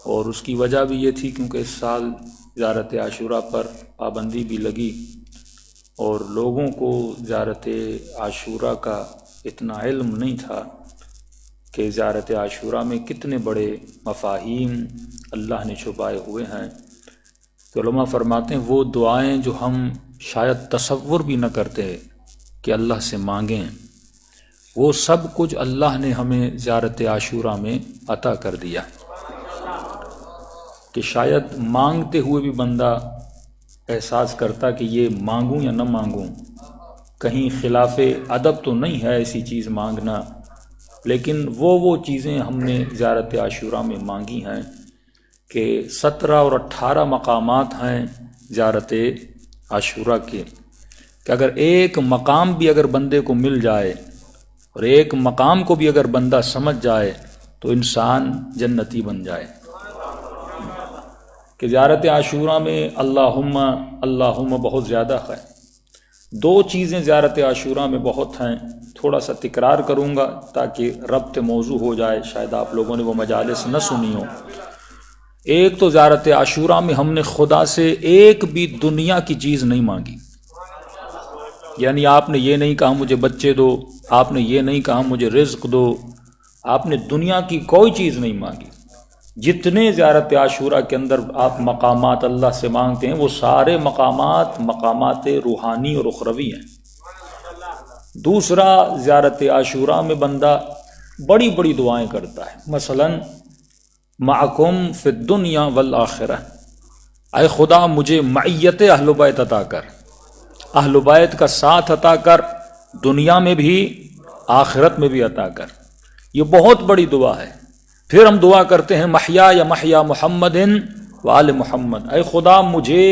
اور اس کی وجہ بھی یہ تھی کیونکہ اس سال زیارت عاشوراء پر پابندی بھی لگی اور لوگوں کو زیارت عاشوراء کا اتنا علم نہیں تھا کہ زیارت عاشوراء میں کتنے بڑے مفاہیم اللہ نے چھپائے ہوئے ہیں۔ تو علماء فرماتے ہیں وہ دعائیں جو ہم شاید تصور بھی نہ کرتے کہ اللہ سے مانگیں، وہ سب کچھ اللہ نے ہمیں زیارت عاشوراء میں عطا کر دیا کہ شاید مانگتے ہوئے بھی بندہ احساس کرتا کہ یہ مانگوں یا نہ مانگوں، کہیں خلاف ادب تو نہیں ہے ایسی چیز مانگنا، لیکن وہ چیزیں ہم نے زیارت عاشوراء میں مانگی ہیں کہ 17 اور 18 مقامات ہیں زیارت عاشوراء کے، کہ اگر ایک مقام بھی اگر بندے کو مل جائے اور ایک مقام کو بھی اگر بندہ سمجھ جائے تو انسان جنتی بن جائے۔ کہ زیارت عاشوراء میں اللہم بہت زیادہ ہے۔ 2 چیزیں زیارت عاشوراء میں بہت ہیں، تھوڑا سا تکرار کروں گا تاکہ ربط موضوع ہو جائے، شاید آپ لوگوں نے وہ مجالس نہ سنی ہو۔ ایک تو زیارت عاشوراء میں ہم نے خدا سے ایک بھی دنیا کی چیز نہیں مانگی، یعنی آپ نے یہ نہیں کہا مجھے بچے دو، آپ نے یہ نہیں کہا مجھے رزق دو، آپ نے دنیا کی کوئی چیز نہیں مانگی۔ جتنے زیارت عاشوراء کے اندر آپ مقامات اللہ سے مانگتے ہیں وہ سارے مقامات روحانی اور اخروی ہیں۔ دوسرا، زیارت عاشوراء میں بندہ بڑی بڑی دعائیں کرتا ہے، مثلا معکم فی الدنیا والآخرہ، اے خدا مجھے معیت اہل بیت عطا کر، اہل بیت کا ساتھ عطا کر، دنیا میں بھی آخرت میں بھی عطا کر۔ یہ بہت بڑی دعا ہے۔ پھر ہم دعا کرتے ہیں محیا یا محیا محمد وآل محمد، اے خدا مجھے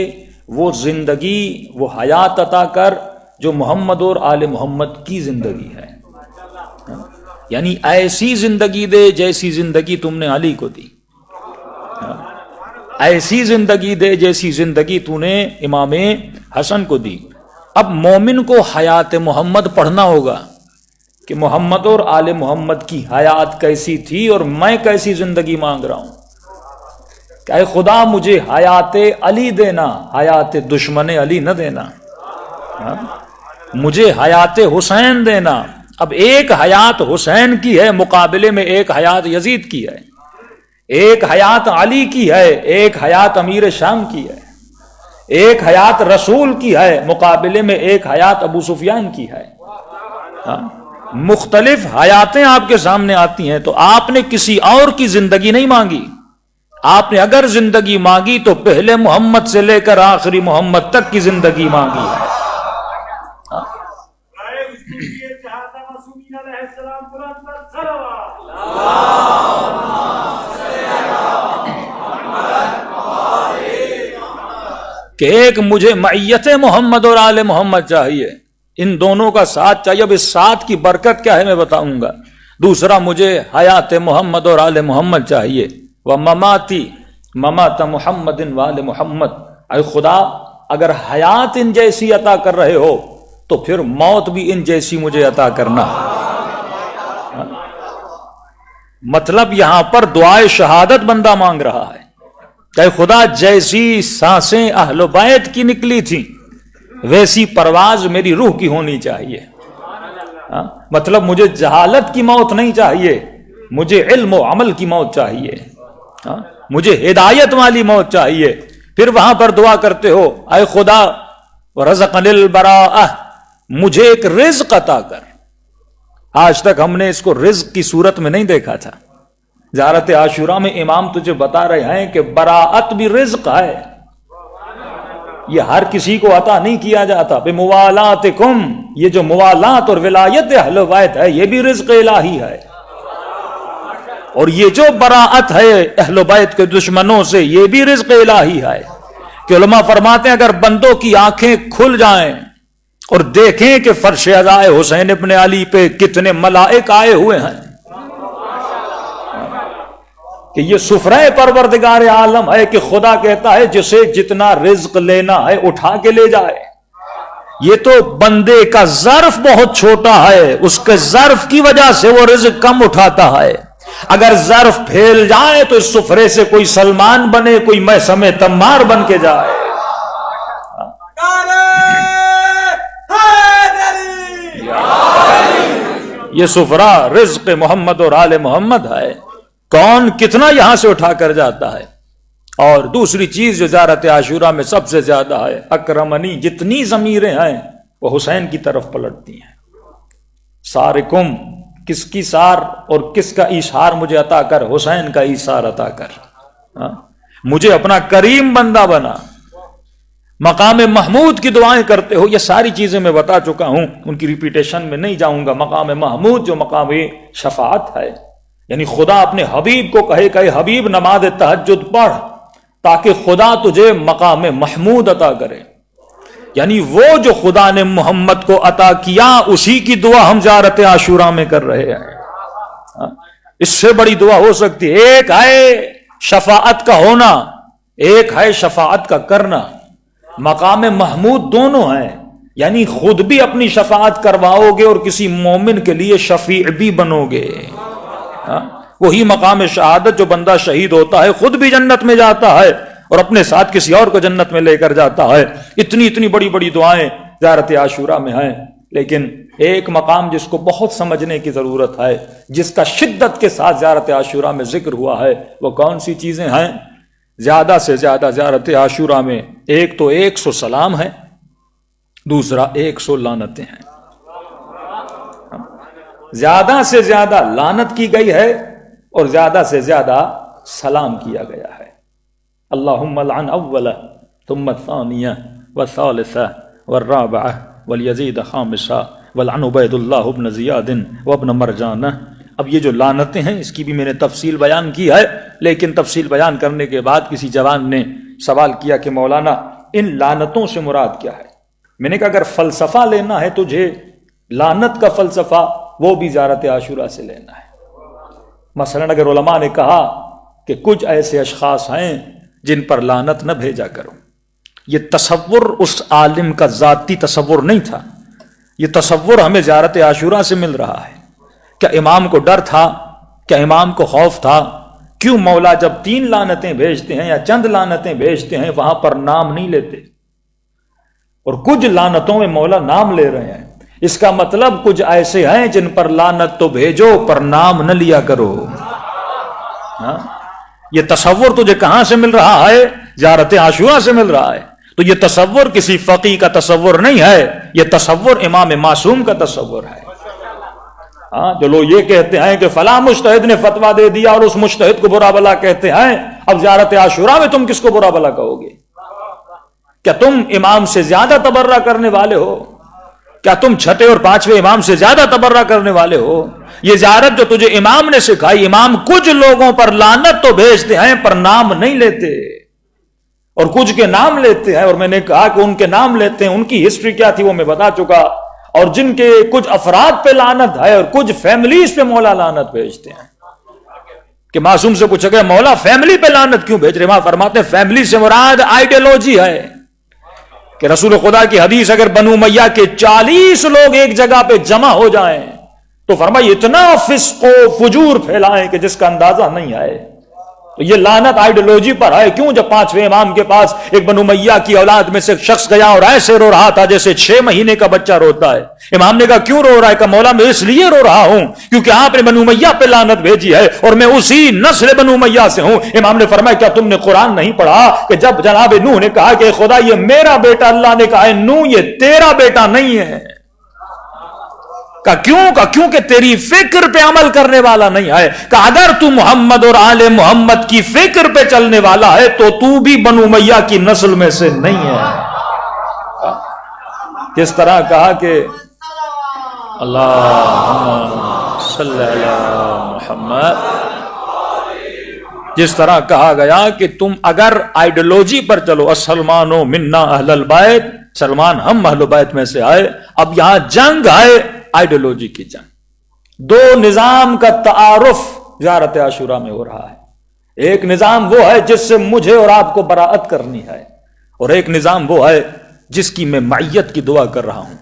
وہ زندگی وہ حیات عطا کر جو محمد اور آل محمد کی زندگی ہے، یعنی ایسی زندگی دے جیسی زندگی تم نے علی کو دی، ایسی زندگی دے جیسی زندگی تو نے امام حسن کو دی۔ اب مومن کو حیات محمد پڑھنا ہوگا کہ محمد اور آل محمد کی حیات کیسی تھی اور میں کیسی زندگی مانگ رہا ہوں کہ اے خدا مجھے حیات علی دینا، حیات دشمن علی نہ دینا، مجھے حیات حسین دینا۔ اب ایک حیات حسین کی ہے، مقابلے میں ایک حیات یزید کی ہے، ایک حیات علی کی ہے، ایک حیات امیر شام کی ہے، ایک حیات رسول کی ہے، مقابلے میں ایک حیات ابو سفیان کی ہے۔ مختلف حیاتیں آپ کے سامنے آتی ہیں، تو آپ نے کسی اور کی زندگی نہیں مانگی، آپ نے اگر زندگی مانگی تو پہلے محمد سے لے کر آخری محمد تک کی زندگی مانگی ہے۔ کہ ایک مجھے معیت محمد اور آل محمد چاہیے، ان دونوں کا ساتھ چاہیے۔ اب اس ساتھ کی برکت کیا ہے میں بتاؤں گا۔ دوسرا، مجھے حیات محمد اور آل محمد چاہیے، ومماتی ممات محمد وآل محمد، اے خدا اگر حیات ان جیسی عطا کر رہے ہو تو پھر موت بھی ان جیسی مجھے عطا کرنا۔ مطلب یہاں پر دعائے شہادت بندہ مانگ رہا ہے کہ خدا جیسی سانسیں اہل بیت کی نکلی تھیں ویسی پرواز میری روح کی ہونی چاہیے۔ مطلب مجھے جہالت کی موت نہیں چاہیے، مجھے علم و عمل کی موت چاہیے، مجھے ہدایت والی موت چاہیے۔ پھر وہاں پر دعا کرتے ہو اے خدا رزقنی البراءہ، مجھے ایک رزق عطا کر۔ آج تک ہم نے اس کو رزق کی صورت میں نہیں دیکھا تھا۔ زیارت عاشوراء میں امام تجھے بتا رہے ہیں کہ براءت بھی رزق ہے، یہ ہر کسی کو عطا نہیں کیا جاتا۔ بموالاتکم، یہ جو موالات اور ولایت اہل بیت ہے یہ بھی رزق الہی ہے، اور یہ جو براءت ہے اہل بیت کے دشمنوں سے یہ بھی رزق الہی ہے۔ کہ علماء فرماتے ہیں اگر بندوں کی آنکھیں کھل جائیں اور دیکھیں کہ فرش عزائے حسین ابن علی پہ کتنے ملائک آئے ہوئے ہیں، کہ یہ سفرہ پروردگار عالم ہے، کہ خدا کہتا ہے جسے جتنا رزق لینا ہے اٹھا کے لے جائے۔ یہ تو بندے کا ظرف بہت چھوٹا ہے، اس کے ظرف کی وجہ سے وہ رزق کم اٹھاتا ہے۔ اگر ظرف پھیل جائے تو اس سفرے سے کوئی سلمان بنے، کوئی محسم تمار بن کے جائے۔ یہ سفرہ رزق محمد اور آل محمد ہے، کون کتنا یہاں سے اٹھا کر جاتا ہے۔ اور دوسری چیز جو زیارت عاشورہ میں سب سے زیادہ ہے، اکرمنی، جتنی ضمیریں ہیں وہ حسین کی طرف پلٹتی ہیں۔ سارکم، کس کی سار اور کس کا ایثار مجھے عطا کر؟ حسین کا ایثار عطا کر۔ مجھے اپنا کریم بندہ بنا، مقام محمود کی دعائیں کرتے ہو۔ یہ ساری چیزیں میں بتا چکا ہوں، ان کی ریپیٹیشن میں نہیں جاؤں گا۔ مقام محمود جو مقام شفاعت ہے، یعنی خدا اپنے حبیب کو کہے کہ حبیب نماز تہجد پڑھ تاکہ خدا تجھے مقام محمود عطا کرے، یعنی وہ جو خدا نے محمد کو عطا کیا اسی کی دعا ہم زیارت عاشورہ میں کر رہے ہیں۔ اس سے بڑی دعا ہو سکتی ہے؟ ایک ہے شفاعت کا ہونا، ایک ہے شفاعت کا کرنا۔ مقام محمود دونوں ہیں، یعنی خود بھی اپنی شفاعت کرواؤ گے اور کسی مومن کے لیے شفیع بھی بنو گے۔ وہی مقام شہادت جو بندہ شہید ہوتا ہے خود بھی جنت میں جاتا ہے اور اپنے ساتھ کسی اور کو جنت میں لے کر جاتا ہے۔ اتنی بڑی بڑی دعائیں زیارت عاشورہ میں ہیں، لیکن ایک مقام جس کو بہت سمجھنے کی ضرورت ہے، جس کا شدت کے ساتھ زیارت عاشورہ میں ذکر ہوا ہے، وہ کون سی چیزیں ہیں؟ زیادہ سے زیادہ زیارت عاشورہ میں ایک تو 100 سلام ہے، دوسرا 100 لعنتیں ہیں۔ زیادہ سے زیادہ لعنت کی گئی ہے اور زیادہ سے زیادہ سلام کیا گیا ہے۔ اللہم لعن اول ثم الثانیہ والثالثہ والرابعہ والیزید خامسہ ولعن عبید اللہ ابن زیاد وابن مرجانہ۔ اب یہ جو لعنتیں ہیں اس کی بھی میں نے تفصیل بیان کی ہے، لیکن تفصیل بیان کرنے کے بعد کسی جوان نے سوال کیا کہ مولانا ان لعنتوں سے مراد کیا ہے؟ میں نے کہا اگر فلسفہ لینا ہے تجھے لعنت کا فلسفہ، وہ بھی زیارت عاشورہ سے لینا ہے۔ مثلا اگر علماء نے کہا کہ کچھ ایسے اشخاص ہیں جن پر لعنت نہ بھیجا کرو، یہ تصور اس عالم کا ذاتی تصور نہیں تھا، یہ تصور ہمیں زیارت عاشورہ سے مل رہا ہے۔ کیا امام کو ڈر تھا؟ کیا امام کو خوف تھا؟ کیوں مولا جب 3 لعنتیں بھیجتے ہیں یا چند لعنتیں بھیجتے ہیں وہاں پر نام نہیں لیتے، اور کچھ لعنتوں میں مولا نام لے رہے ہیں؟ اس کا مطلب کچھ ایسے ہیں جن پر لعنت تو بھیجو پر نام نہ لیا کرو۔ یہ تصور تجھے کہاں سے مل رہا ہے؟ زیارت عاشورہ سے مل رہا ہے۔ تو یہ تصور کسی فقیہ کا تصور نہیں ہے، یہ تصور امام معصوم کا تصور ہے۔ جو لوگ یہ کہتے ہیں کہ فلاں مجتہد نے فتویٰ دے دیا اور اس مجتہد کو برا بلا کہتے ہیں، اب زیارت عاشورہ میں تم کس کو برا بلا کہو گے؟ کیا تم امام سے زیادہ تبرہ کرنے والے ہو؟ کیا تم چھٹے اور 5ویں امام سے زیادہ تبرہ کرنے والے ہو؟ یہ زیارت جو تجھے امام نے سکھائی، امام کچھ لوگوں پر لعنت تو بھیجتے ہیں پر نام نہیں لیتے، اور کچھ کے نام لیتے ہیں، اور میں نے کہا کہ ان کے نام لیتے ہیں ان کی ہسٹری کیا تھی وہ میں بتا چکا، اور جن کے کچھ افراد پہ لعنت ہے اور کچھ فیملیز پہ مولا لعنت بھیجتے ہیں۔ کہ معصوم سے پوچھا گیا مولا فیملی پہ لعنت کیوں بھیج رہے؟ وہاں فرماتے ہیں فیملی سے مراد آئیڈیالوجی ہے، کہ رسول خدا کی حدیث اگر بنو امیہ کے 40 لوگ ایک جگہ پہ جمع ہو جائیں تو فرمایا اتنا فسق و فجور پھیلائیں کہ جس کا اندازہ نہیں آئے۔ تو یہ لعنت آئیڈیالوجی پر ہے۔ کیوں؟ جب 5ویں امام کے پاس ایک بنو امیہ کی اولاد میں سے ایک شخص گیا اور ایسے رو رہا تھا جیسے 6 مہینے کا بچہ روتا ہے۔ امام نے کہا کیوں رو رہا ہے؟ کہ مولا میں اس لیے رو رہا ہوں کیونکہ آپ نے بنو امیہ پہ لعنت بھیجی ہے اور میں اسی نسل بنو امیہ سے ہوں۔ امام نے فرمایا کیا تم نے قرآن نہیں پڑھا کہ جب جناب نوح نے کہا کہ خدا یہ میرا بیٹا، اللہ نے کہا نوح یہ تیرا بیٹا نہیں ہے؟ کیونکہ تیری فکر پہ عمل کرنے والا نہیں ہے۔ کہ اگر تو محمد اور آل محمد کی فکر پہ چلنے والا ہے تو بھی بنو امیہ کی نسل میں سے نہیں ہے۔ کس طرح کہا کہ اللہم صلی علی محمد، جس طرح کہا گیا کہ تم اگر آئیڈیالوجی پر چلو، السلمان منا اہل البیت، سلمان ہم اہل بیت میں سے آئے۔ اب یہاں جنگ ہے، آئیڈیالوجی کی جنگ۔ 2 نظام کا تعارف زیارت عاشورہ میں ہو رہا ہے۔ ایک نظام وہ ہے جس سے مجھے اور آپ کو براءت کرنی ہے، اور ایک نظام وہ ہے جس کی میں معیت کی دعا کر رہا ہوں،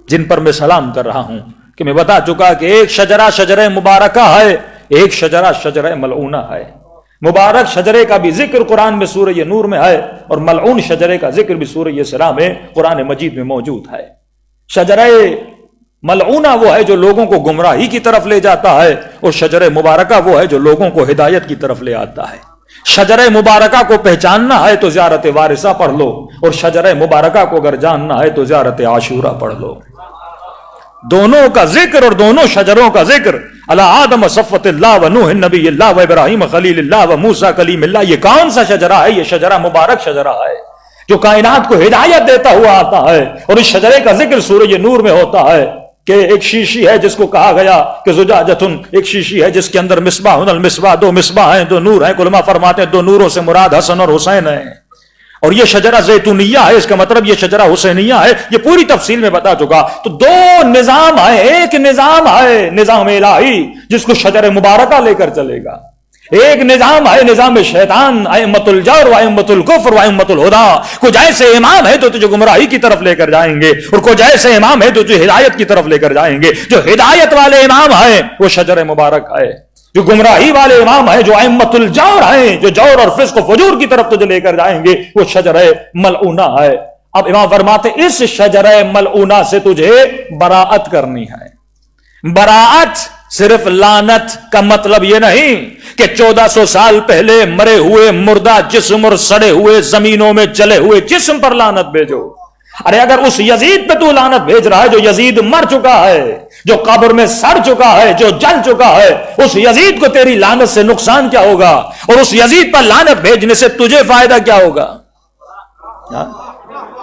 جن پر میں سلام کر رہا ہوں۔ کہ میں بتا چکا کہ ایک شجرہ مبارکہ ہے، ایک شجرہ شجرہ ملعونہ ہے، مبارک شجرے کا بھی ذکر قرآن میں سورہ نور میں ہے، اور ملعون شجرے کا ذکر بھی سورہ اسراء میں قرآن مجید میں موجود ہے۔ شجرہ ملعونہ وہ ہے جو لوگوں کو گمراہی کی طرف لے جاتا ہے، اور شجرہ مبارکہ وہ ہے جو لوگوں کو ہدایت کی طرف لے آتا ہے۔ شجرہ مبارکہ کو پہچاننا ہے تو زیارت وارثہ پڑھ لو، اور شجرہ مبارکہ کو اگر جاننا ہے تو زیارت عاشورہ پڑھ لو۔ دونوں کا ذکر اور دونوں شجروں کا ذکر، علی آدم صفوۃ اللہ و نوح نبی اللہ و ابراہیم خلیل اللہ و موسیٰ کلیم اللہ، یہ کون سا شجرہ ہے؟ یہ شجرہ مبارک شجرہ ہے جو کائنات کو ہدایت دیتا ہوا آتا ہے، اور اس شجرے کا ذکر سورہ نور میں ہوتا ہے کہ ایک شیشی ہے جس کو کہا گیا کہ زجاجتن، ایک شیشی ہے جس کے اندر مصباح المصباح، دو مصباح ہیں، دو نور ہیں، علماء فرماتے ہیں دو نوروں سے مراد حسن اور حسین ہیں، اور یہ شجرہ زیتونیہ ہے، اس کا مطلب یہ شجرہ حسینیہ ہے، یہ پوری تفصیل میں بتا چکا۔ تو دو نظام ہے، ایک نظام ہے نظام الہی جس کو شجر مبارکہ لے کر چلے گا، ایک نظام ہے نظام شیطان، ائمۃ الجور و ائمۃ الکفر و ائمۃ الہدی۔ کچھ ایسے امام ہے تو تجھے گمراہی کی طرف لے کر جائیں گے، اور کچھ ایسے امام ہے تو تجھے ہدایت کی طرف لے کر جائیں گے۔ جو ہدایت والے امام ہیں وہ شجر مبارک ہے، جو گمراہی والے امام ہیں، جو ائمۃ الجور ہیں، جو جور اور فسق و فجور کی طرف تجھے لے کر جائیں گے، وہ شجر ملعونہ ہے۔ اب امام فرماتے اس شجر ملعونہ سے تجھے براءت کرنی ہے۔ براءت صرف لعنت کا مطلب یہ نہیں کہ 1400 سال پہلے مرے ہوئے مردہ جسم اور سڑے ہوئے زمینوں میں جلے ہوئے جسم پر لعنت بھیجو۔ ارے اگر اس یزید پہ تو لعنت بھیج رہا ہے جو یزید مر چکا ہے، جو قبر میں سڑ چکا ہے، جو جل چکا ہے، اس یزید کو تیری لعنت سے نقصان کیا ہوگا؟ اور اس یزید پر لعنت بھیجنے سے تجھے فائدہ کیا ہوگا؟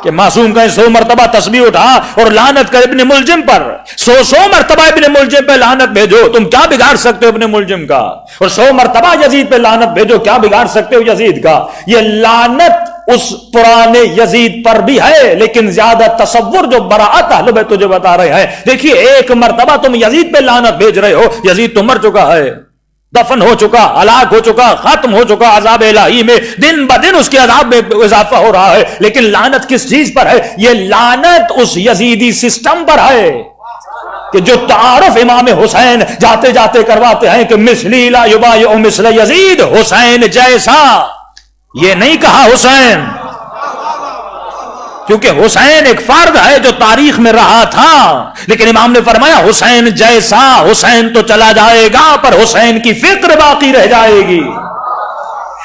کہ معصوم کا 100 مرتبہ تسبیح اٹھا اور لعنت کر ابن ملجم پر، 100 مرتبہ ابن ملجم پہ لعنت بھیجو، تم کیا بگاڑ سکتے ہو ابن ملجم کا؟ اور 100 مرتبہ یزید پہ لعنت بھیجو، کیا بگاڑ سکتے ہو یزید کا؟ یہ لعنت اس پرانے یزید پر بھی ہے، لیکن زیادہ تصور جو براءت اہل بیت تجھے بتا رہے ہیں۔ دیکھیے ایک مرتبہ تم یزید پہ لعنت بھیج رہے ہو، یزید تو مر چکا ہے، دفن ہو چکا، ہلاک ہو چکا، ختم ہو چکا، عذاب الہی میں دن بدن اس کے عذاب میں اضافہ ہو رہا ہے، لیکن لعنت کس چیز پر ہے؟ یہ لعنت اس یزیدی سسٹم پر ہے کہ جو تعارف امام حسین جاتے جاتے کرواتے ہیں کہ مثلی لا یبایع مثل یزید، حسین جیسا، یہ نہیں کہا حسین، کیونکہ حسین ایک فرد ہے جو تاریخ میں رہا تھا، لیکن امام نے فرمایا حسین جیسا، حسین تو چلا جائے گا پر حسین کی فکر باقی رہ جائے گی،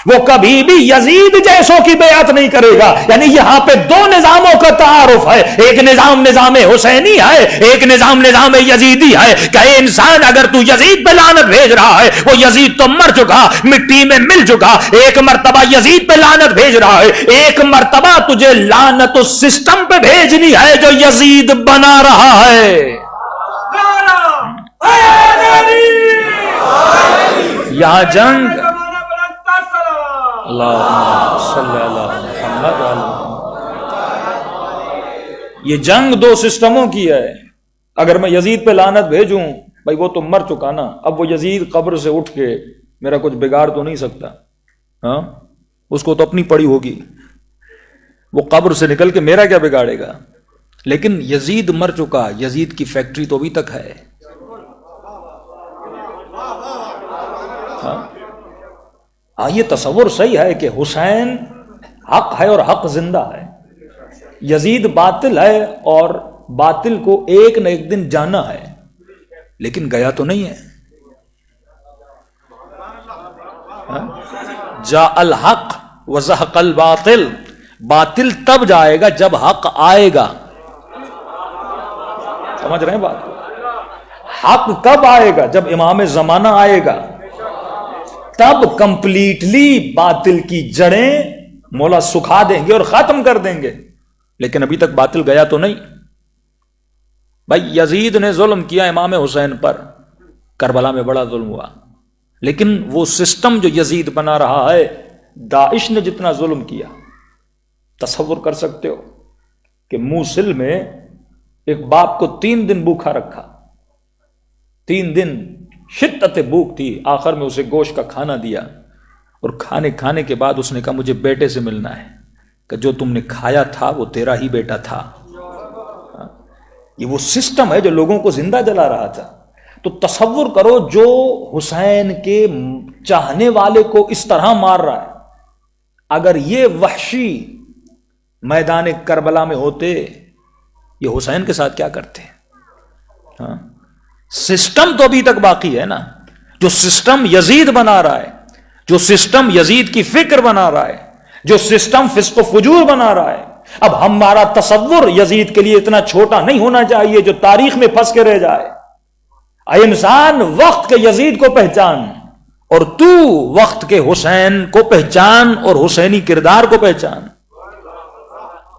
وہ کبھی بھی یزید جیسوں کی بیعت نہیں کرے گا۔ یعنی یہاں پہ دو نظاموں کا تعارف ہے، ایک نظام نظام حسینی ہے، ایک نظام نظام یزیدی ہے۔ کہ انسان اگر تو یزید پہ لعنت بھیج رہا ہے، وہ یزید تو مر چکا، مٹی میں مل چکا، ایک مرتبہ یزید پہ لعنت بھیج رہا ہے، ایک مرتبہ تجھے لعنت اس سسٹم پہ بھیجنی ہے جو یزید بنا رہا ہے۔ یہاں جنگ اللہ صلی اللہ محمد یہ جنگ دو سسٹموں کی ہے۔ اگر میں یزید پہ لعنت بھیجوں، بھائی وہ تو مر چکا نا، اب وہ یزید قبر سے اٹھ کے میرا کچھ بگاڑ تو نہیں سکتا، ہاں اس کو تو اپنی پڑی ہوگی، وہ قبر سے نکل کے میرا کیا بگاڑے گا؟ لیکن یزید مر چکا، یزید کی فیکٹری تو ابھی تک ہے، ہاں یہ تصور صحیح ہے کہ حسین حق ہے اور حق زندہ ہے، یزید باطل ہے اور باطل کو ایک نہ ایک دن جانا ہے، لیکن گیا تو نہیں ہے۔ جاء الحق وزهق الباطل، باطل تب جائے گا جب حق آئے گا، سمجھ رہے ہیں بات؟ حق کب آئے گا؟ جب امام زمانہ آئے گا، تب کمپلیٹلی باطل کی جڑیں مولا سکھا دیں گے اور ختم کر دیں گے، لیکن ابھی تک باطل گیا تو نہیں۔ بھائی یزید نے ظلم کیا امام حسین پر، کربلا میں بڑا ظلم ہوا، لیکن وہ سسٹم جو یزید بنا رہا ہے، داعش نے جتنا ظلم کیا، تصور کر سکتے ہو کہ موصل میں ایک باپ کو 3 دن بھوکا رکھا، 3 دن شدت بھوک تھی، آخر میں اسے گوشت کا کھانا دیا، اور کھانے کے بعد اس نے کہا مجھے بیٹے سے ملنا ہے، کہ جو تم نے کھایا تھا وہ تیرا ہی بیٹا تھا۔ یہ وہ سسٹم ہے جو لوگوں کو زندہ جلا رہا تھا۔ تو تصور کرو جو حسین کے چاہنے والے کو اس طرح مار رہا ہے، اگر یہ وحشی میدان کربلا میں ہوتے، یہ حسین کے ساتھ کیا کرتے؟ ہاں، سسٹم تو ابھی تک باقی ہے نا، جو سسٹم یزید بنا رہا ہے، جو سسٹم یزید کی فکر بنا رہا ہے، جو سسٹم فسق و فجور بنا رہا ہے. اب ہمارا تصور یزید کے لیے اتنا چھوٹا نہیں ہونا چاہیے جو تاریخ میں پھنس کے رہ جائے. اے انسان، وقت کے یزید کو پہچان، اور تو وقت کے حسین کو پہچان اور حسینی کردار کو پہچان.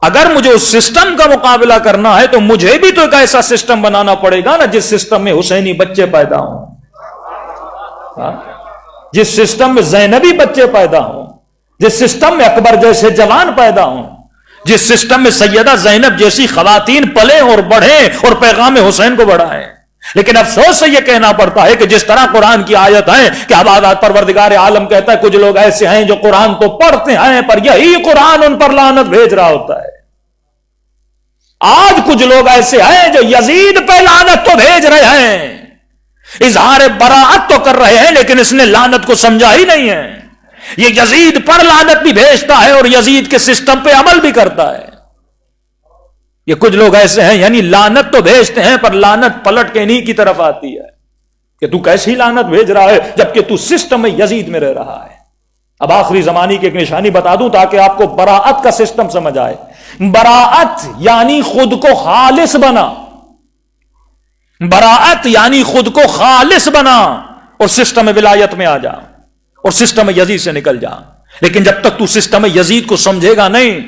اگر مجھے اس سسٹم کا مقابلہ کرنا ہے تو مجھے بھی تو ایک ایسا سسٹم بنانا پڑے گا نا جس سسٹم میں حسینی بچے پیدا ہوں، جس سسٹم میں زینبی بچے پیدا ہوں، جس سسٹم میں اکبر جیسے جوان پیدا ہوں، جس سسٹم میں سیدہ زینب جیسی خواتین پلے اور بڑھیں اور پیغام حسین کو بڑھائیں. لیکن افسوس سے یہ کہنا پڑتا ہے کہ جس طرح قرآن کی آیت ہے کہ اب پروردگار عالم کہتا ہے کچھ لوگ ایسے ہیں جو قرآن تو پڑھتے ہیں پر یہی قرآن ان پر لعنت بھیج رہا ہوتا ہے. آج کچھ لوگ ایسے ہیں جو یزید پہ لعنت تو بھیج رہے ہیں، اظہار براءت تو کر رہے ہیں، لیکن اس نے لعنت کو سمجھا ہی نہیں ہے. یہ یزید پر لعنت بھی بھیجتا ہے اور یزید کے سسٹم پہ عمل بھی کرتا ہے. یہ کچھ لوگ ایسے ہیں، یعنی لعنت تو بھیجتے ہیں پر لعنت پلٹ کے انہی کی طرف آتی ہے کہ تو کیسی لعنت بھیج رہا ہے جبکہ تو سسٹم میں یزید میں رہ رہا ہے. اب آخری زمانے کی ایک نشانی بتا دوں تاکہ آپ کو براءت کا سسٹم سمجھ آئے. براءت یعنی خود کو خالص بنا، براءت یعنی خود کو خالص بنا اور سسٹم ولایت میں آ جا اور سسٹم یزید سے نکل جا. لیکن جب تک تو سسٹم یزید کو سمجھے گا نہیں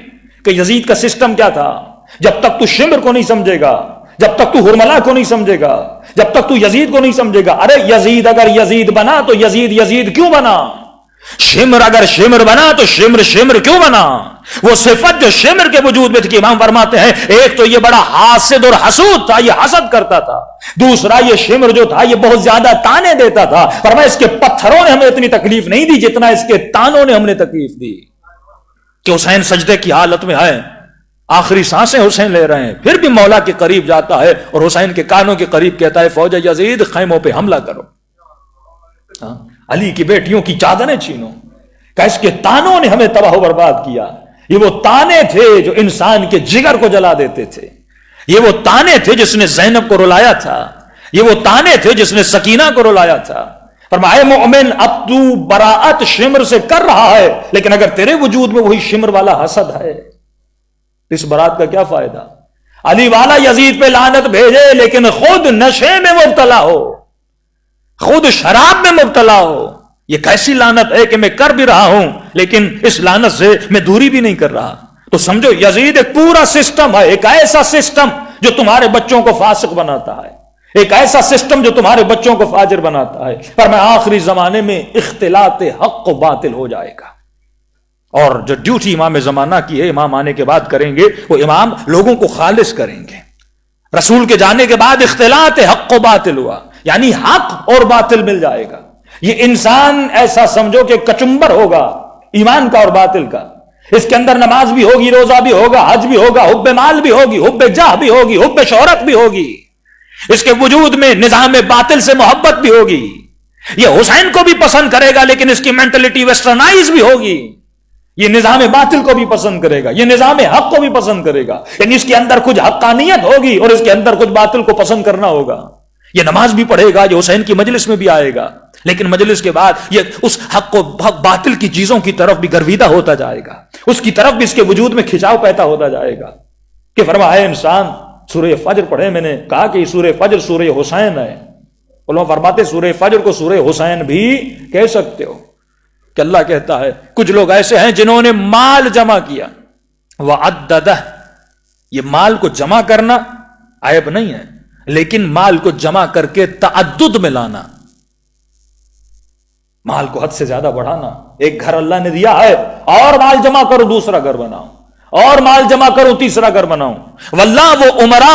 کہ یزید کا سسٹم کیا تھا، جب تک تو شمر کو نہیں سمجھے گا، جب تک تو ہرملا کو نہیں سمجھے گا، جب تک تو یزید کو نہیں سمجھے گا. ارے یزید اگر یزید بنا تو یزید کیوں بنا؟ شمر اگر شمر بنا تو شمر کیوں بنا؟ وہ صفت جو شمر کے وجود میں تھی کہ امام فرماتے ہیں ایک تو یہ بڑا حاسد اور حسود تھا، یہ حسد کرتا تھا. دوسرا یہ شمر جو تھا یہ بہت زیادہ تانے دیتا تھا. فرمایا اس کے پتھروں نے ہمیں اتنی تکلیف نہیں دی جتنا اس کے تانوں نے ہم نے تکلیف دی. کہ حسین سجدے کی حالت میں ہے، آخری سانسیں حسین لے رہے ہیں، پھر بھی مولا کے قریب جاتا ہے اور حسین کے کانوں کے قریب کہتا ہے فوج یزید خیموں پہ حملہ کرو، علی کی بیٹیوں کی چادریں چھینو. کہ اس کے تانوں نے ہمیں تباہ و برباد کیا. یہ وہ تانے تھے جو انسان کے جگر کو جلا دیتے تھے. یہ وہ تانے تھے جس نے زینب کو رلایا تھا. یہ وہ تانے تھے جس نے سکینہ کو رلایا تھا. فرمایا مومن اب تو براءت شمر سے کر رہا ہے، لیکن اگر تیرے وجود میں وہی شمر والا حسد ہے اس برات کا کیا فائدہ؟ علی والا یزید پہ لعنت بھیجے لیکن خود نشے میں مبتلا ہو، خود شراب میں مبتلا ہو. یہ کیسی لعنت ہے کہ میں کر بھی رہا ہوں لیکن اس لعنت سے میں دوری بھی نہیں کر رہا. تو سمجھو یزید ایک پورا سسٹم ہے، ایک ایسا سسٹم جو تمہارے بچوں کو فاسق بناتا ہے، ایک ایسا سسٹم جو تمہارے بچوں کو فاجر بناتا ہے. پر میں آخری زمانے میں اختلاط حق و باطل ہو جائے گا، اور جو ڈیوٹی امام زمانہ کی ہے امام آنے کے بعد کریں گے وہ امام لوگوں کو خالص کریں گے. رسول کے جانے کے بعد اختلاط حق و باطل ہوا، یعنی حق اور باطل مل جائے گا. یہ انسان ایسا سمجھو کہ کچمبر ہوگا ایمان کا اور باطل کا. اس کے اندر نماز بھی ہوگی، روزہ بھی ہوگا، حج بھی ہوگا، حب مال بھی ہوگی، حب جاہ بھی ہوگی، حب شہرت بھی ہوگی. اس کے وجود میں نظام باطل سے محبت بھی ہوگی. یہ حسین کو بھی پسند کرے گا لیکن اس کی مینٹلٹی ویسٹرنائز بھی ہوگی. یہ نظام باطل کو بھی پسند کرے گا، یہ نظام حق کو بھی پسند کرے گا. یعنی اس کے اندر کچھ حقانیت ہوگی اور اس کے اندر کچھ باطل کو پسند کرنا ہوگا. یہ نماز بھی پڑھے گا، یہ حسین کی مجلس میں بھی آئے گا، لیکن مجلس کے بعد یہ اس حق و باطل کی چیزوں کی طرف بھی گرویدہ ہوتا جائے گا، اس کی طرف بھی اس کے وجود میں کھچاؤ پیدا ہوتا جائے گا. کہ فرمایا انسان سورہ فجر پڑھے. میں نے کہا کہ سورہ فجر سورہ حسین ہے. علماء فرماتے سورہ فجر کو سورہ حسین بھی کہہ سکتے ہو. کہ اللہ کہتا ہے کچھ لوگ ایسے ہیں جنہوں نے مال جمع کیا، وعددہ، یہ مال کو جمع کرنا عیب نہیں ہے، لیکن مال کو جمع کر کے تعدد میں لانا، مال کو حد سے زیادہ بڑھانا. ایک گھر اللہ نے دیا ہے اور مال جمع کرو دوسرا گھر بناؤ، اور مال جمع کرو تیسرا گھر بناؤ. واللہ وہ عمرہ،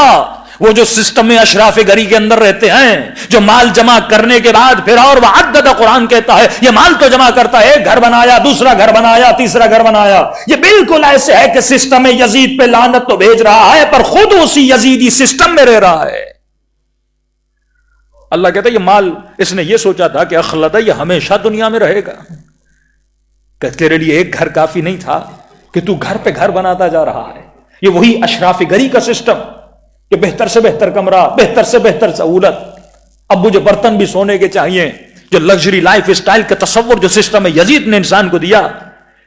وہ جو سسٹم میں اشراف گری کے اندر رہتے ہیں، جو مال جمع کرنے کے بعد پھر اور وعدد، قرآن کہتا ہے یہ مال تو جمع کرتا ہے، ایک گھر بنایا، دوسرا گھر بنایا، تیسرا گھر بنایا. یہ بالکل ایسے ہے کہ سسٹم یزید پہ لعنت تو بھیج رہا ہے پر خود اسی یزیدی سسٹم میں رہ رہا ہے. اللہ کہتا ہے یہ مال اس نے یہ سوچا تھا کہ اخلد یہ ہمیشہ دنیا میں رہے گا، کہ تیرے لیے ایک گھر کافی نہیں تھا کہ تو گھر پہ گھر بناتا جا رہا ہے. یہ وہی اشراف گری کا سسٹم کہ بہتر سے بہتر کمرہ، بہتر سے بہتر سہولت، اب مجھے برتن بھی سونے کے چاہیے، جو لگژری لائف اسٹائل کا تصور جو سسٹم ہے یزید نے انسان کو دیا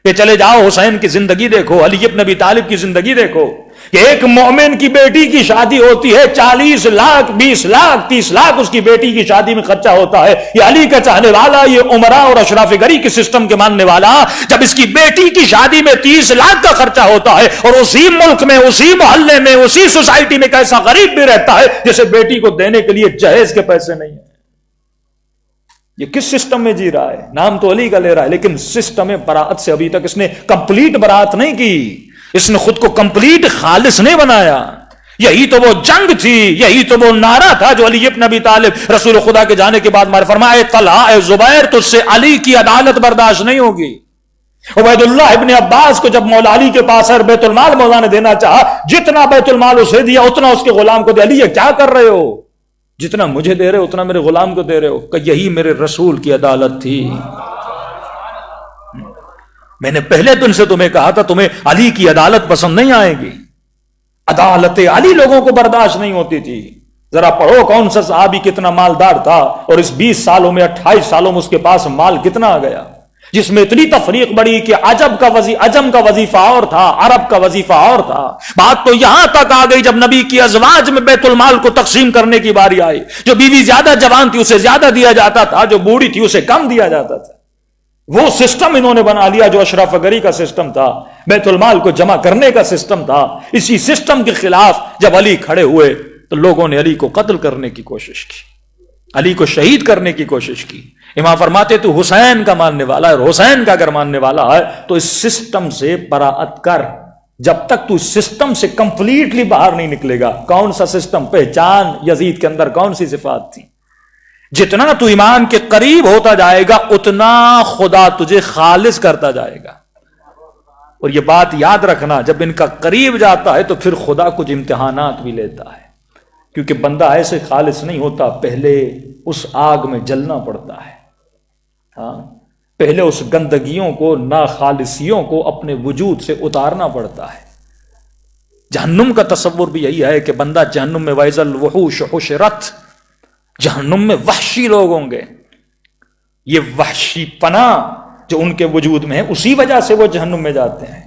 کہ چلے جاؤ حسین کی زندگی دیکھو، علی ابن ابی طالب کی زندگی دیکھو کہ ایک مومن کی بیٹی کی شادی ہوتی ہے 40 لاکھ 20 لاکھ 30 لاکھ اس کی بیٹی کی شادی میں خرچہ ہوتا ہے. یہ علی کا چاہنے والا، یہ عمرا اور اشراف گری کے سسٹم کے ماننے والا، جب اس کی بیٹی کی شادی میں 30 لاکھ کا خرچہ ہوتا ہے اور اسی ملک میں، اسی محلے میں، اسی سوسائٹی میں ایسا غریب بھی رہتا ہے جسے بیٹی کو دینے کے لیے جہیز کے پیسے نہیں ہیں، یہ کس سسٹم میں جی رہا ہے؟ نام تو علی کا لے رہا ہے لیکن سسٹم براعت سے ابھی تک اس نے کمپلیٹ براعت نہیں کی، اس نے خود کو کمپلیٹ خالص نہیں بنایا. یہی تو وہ جنگ تھی، یہی تو وہ نعرہ تھا جو علی ابن ابی طالب رسول خدا کے جانے کے بعد فرمایا طلحہ اے زبیر تجھ سے علی کی عدالت برداشت نہیں ہوگی. عبید اللہ ابن عباس کو جب مولا علی کے پاس بیت المال مولا نے دینا چاہا، جتنا بیت المال اسے دیا اتنا اس کے غلام کو دے. علی یہ کیا کر رہے ہو؟ جتنا مجھے دے رہے ہو اتنا میرے غلام کو دے رہے ہو. کہ یہی میرے رسول کی عدالت تھی. میں نے پہلے دن سے تمہیں کہا تھا تمہیں علی کی عدالت پسند نہیں آئے گی. عدالت علی لوگوں کو برداشت نہیں ہوتی تھی. ذرا پڑھو کون سا صحابی کتنا مالدار تھا اور اس 20 سالوں میں 28 سالوں میں اس کے پاس مال کتنا آ گیا، جس میں اتنی تفریق بڑی کہ عجم کا وظیفہ اور تھا، عرب کا وظیفہ اور تھا. بات تو یہاں تک آ گئی جب نبی کی ازواج میں بیت المال کو تقسیم کرنے کی باری آئی، جو بیوی زیادہ جوان تھی اسے زیادہ دیا جاتا تھا، جو بوڑھی تھی اسے کم دیا جاتا تھا. وہ سسٹم انہوں نے بنا لیا جو اشراف گری کا سسٹم تھا، بیت المال کو جمع کرنے کا سسٹم تھا. اسی سسٹم کے خلاف جب علی کھڑے ہوئے تو لوگوں نے علی کو قتل کرنے کی کوشش کی، علی کو شہید کرنے کی کوشش کی. امام فرماتے تو حسین کا ماننے والا ہے اور حسین کا اگر ماننے والا ہے تو اس سسٹم سے براعت کر. جب تک تو اس سسٹم سے کمپلیٹلی باہر نہیں نکلے گا. کون سا سسٹم؟ پہچان یزید کے اندر کون سی صفات تھی. جتنا تو ایمان کے قریب ہوتا جائے گا اتنا خدا تجھے خالص کرتا جائے گا. اور یہ بات یاد رکھنا، جب ان کا قریب جاتا ہے تو پھر خدا کچھ امتحانات بھی لیتا ہے، کیونکہ بندہ ایسے خالص نہیں ہوتا، پہلے اس آگ میں جلنا پڑتا ہے. ہاں، پہلے اس گندگیوں کو، ناخالصیوں کو اپنے وجود سے اتارنا پڑتا ہے. جہنم کا تصور بھی یہی ہے کہ بندہ جہنم میں وَإِذَا الْوُحُوشُ حُشِرَتْ، جہنم میں وحشی لوگ ہوں گے. یہ وحشی پنا جو ان کے وجود میں ہے اسی وجہ سے وہ جہنم میں جاتے ہیں.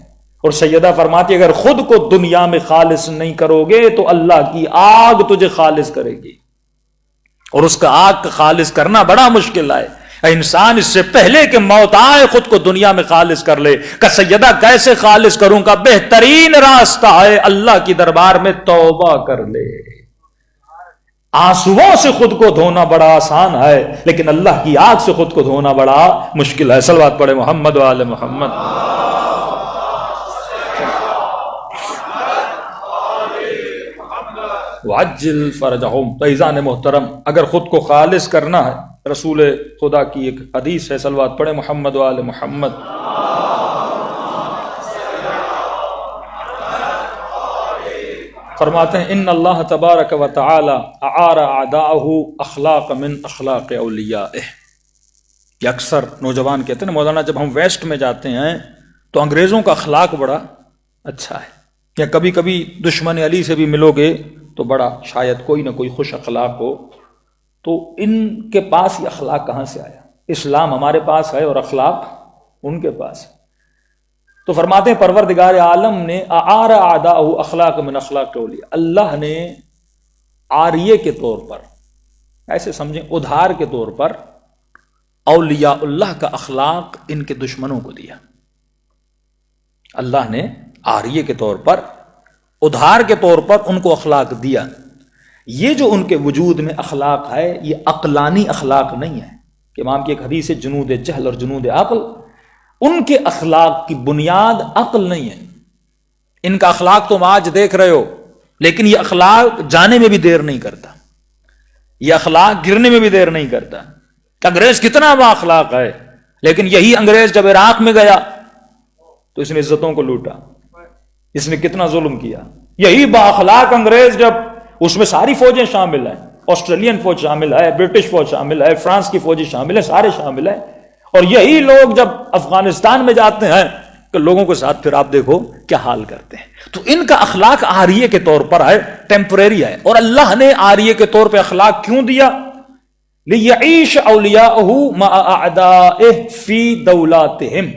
اور سیدہ فرماتی اگر خود کو دنیا میں خالص نہیں کرو گے تو اللہ کی آگ تجھے خالص کرے گی، اور اس کا آگ کا خالص کرنا بڑا مشکل ہے. انسان اس سے پہلے کہ موت آئے خود کو دنیا میں خالص کر لے. کہ سیدہ کیسے خالص کروں؟ کا بہترین راستہ ہے اللہ کی دربار میں توبہ کر لے. آنسوؤں سے خود کو دھونا بڑا آسان ہے لیکن اللہ کی آگ سے خود کو دھونا بڑا مشکل ہے. صلوات پڑھے محمد و آل محمد. وعجل فرجہم. تو عزیزان محترم، اگر خود کو خالص کرنا ہے، رسول خدا کی ایک حدیث ہے، صلوات پڑھے محمد و آل محمد. فرماتے ہیں ان اللہ تبارک و تعالی اعار اعداءہ اخلاق من اخلاق اولیائہ. یہ اکثر نوجوان کہتے ہیں مولانا جب ہم ویسٹ میں جاتے ہیں تو انگریزوں کا اخلاق بڑا اچھا ہے، یا کبھی کبھی دشمن علی سے بھی ملو گے تو بڑا شاید کوئی نہ کوئی خوش اخلاق ہو. تو ان کے پاس یہ اخلاق کہاں سے آیا؟ اسلام ہمارے پاس ہے اور اخلاق ان کے پاس ہے. تو فرماتے ہیں پروردگار عالم نے اعار اعداءہ اخلاق من اخلاق اولیاء، اللہ نے عاریے کے طور پر، ایسے سمجھیں ادھار کے طور پر، اولیاء اللہ کا اخلاق ان کے دشمنوں کو دیا. اللہ نے عاریے کے طور پر، ادھار کے طور پر ان کو اخلاق دیا. یہ جو ان کے وجود میں اخلاق ہے یہ عقلانی اخلاق نہیں ہے. کہ امام کی ایک حدیث ہے جنود جہل اور جنود عقل. ان کے اخلاق کی بنیاد عقل نہیں ہے. ان کا اخلاق تم آج دیکھ رہے ہو لیکن یہ اخلاق جانے میں بھی دیر نہیں کرتا، یہ اخلاق گرنے میں بھی دیر نہیں کرتا. انگریز کتنا با اخلاق ہے لیکن یہی انگریز جب عراق میں گیا تو اس نے عزتوں کو لوٹا، اس نے کتنا ظلم کیا. یہی با اخلاق انگریز جب، اس میں ساری فوجیں شامل ہیں، آسٹریلین فوج شامل ہے، برٹش فوج شامل ہے، فرانس کی فوجی شامل ہے، سارے شامل ہیں. اور یہی لوگ جب افغانستان میں جاتے ہیں تو لوگوں کے ساتھ پھر آپ دیکھو کیا حال کرتے ہیں. تو ان کا اخلاق عاریہ کے طور پر ہے، ٹیمپریری ہے. اور اللہ نے عاریہ کے طور پہ اخلاق کیوں دیا؟ لِيَعِيشَ أَوْلِيَاؤُهُ مَعَ أَعْدَائِهِ فِي دَوْلَاتِهِمْ،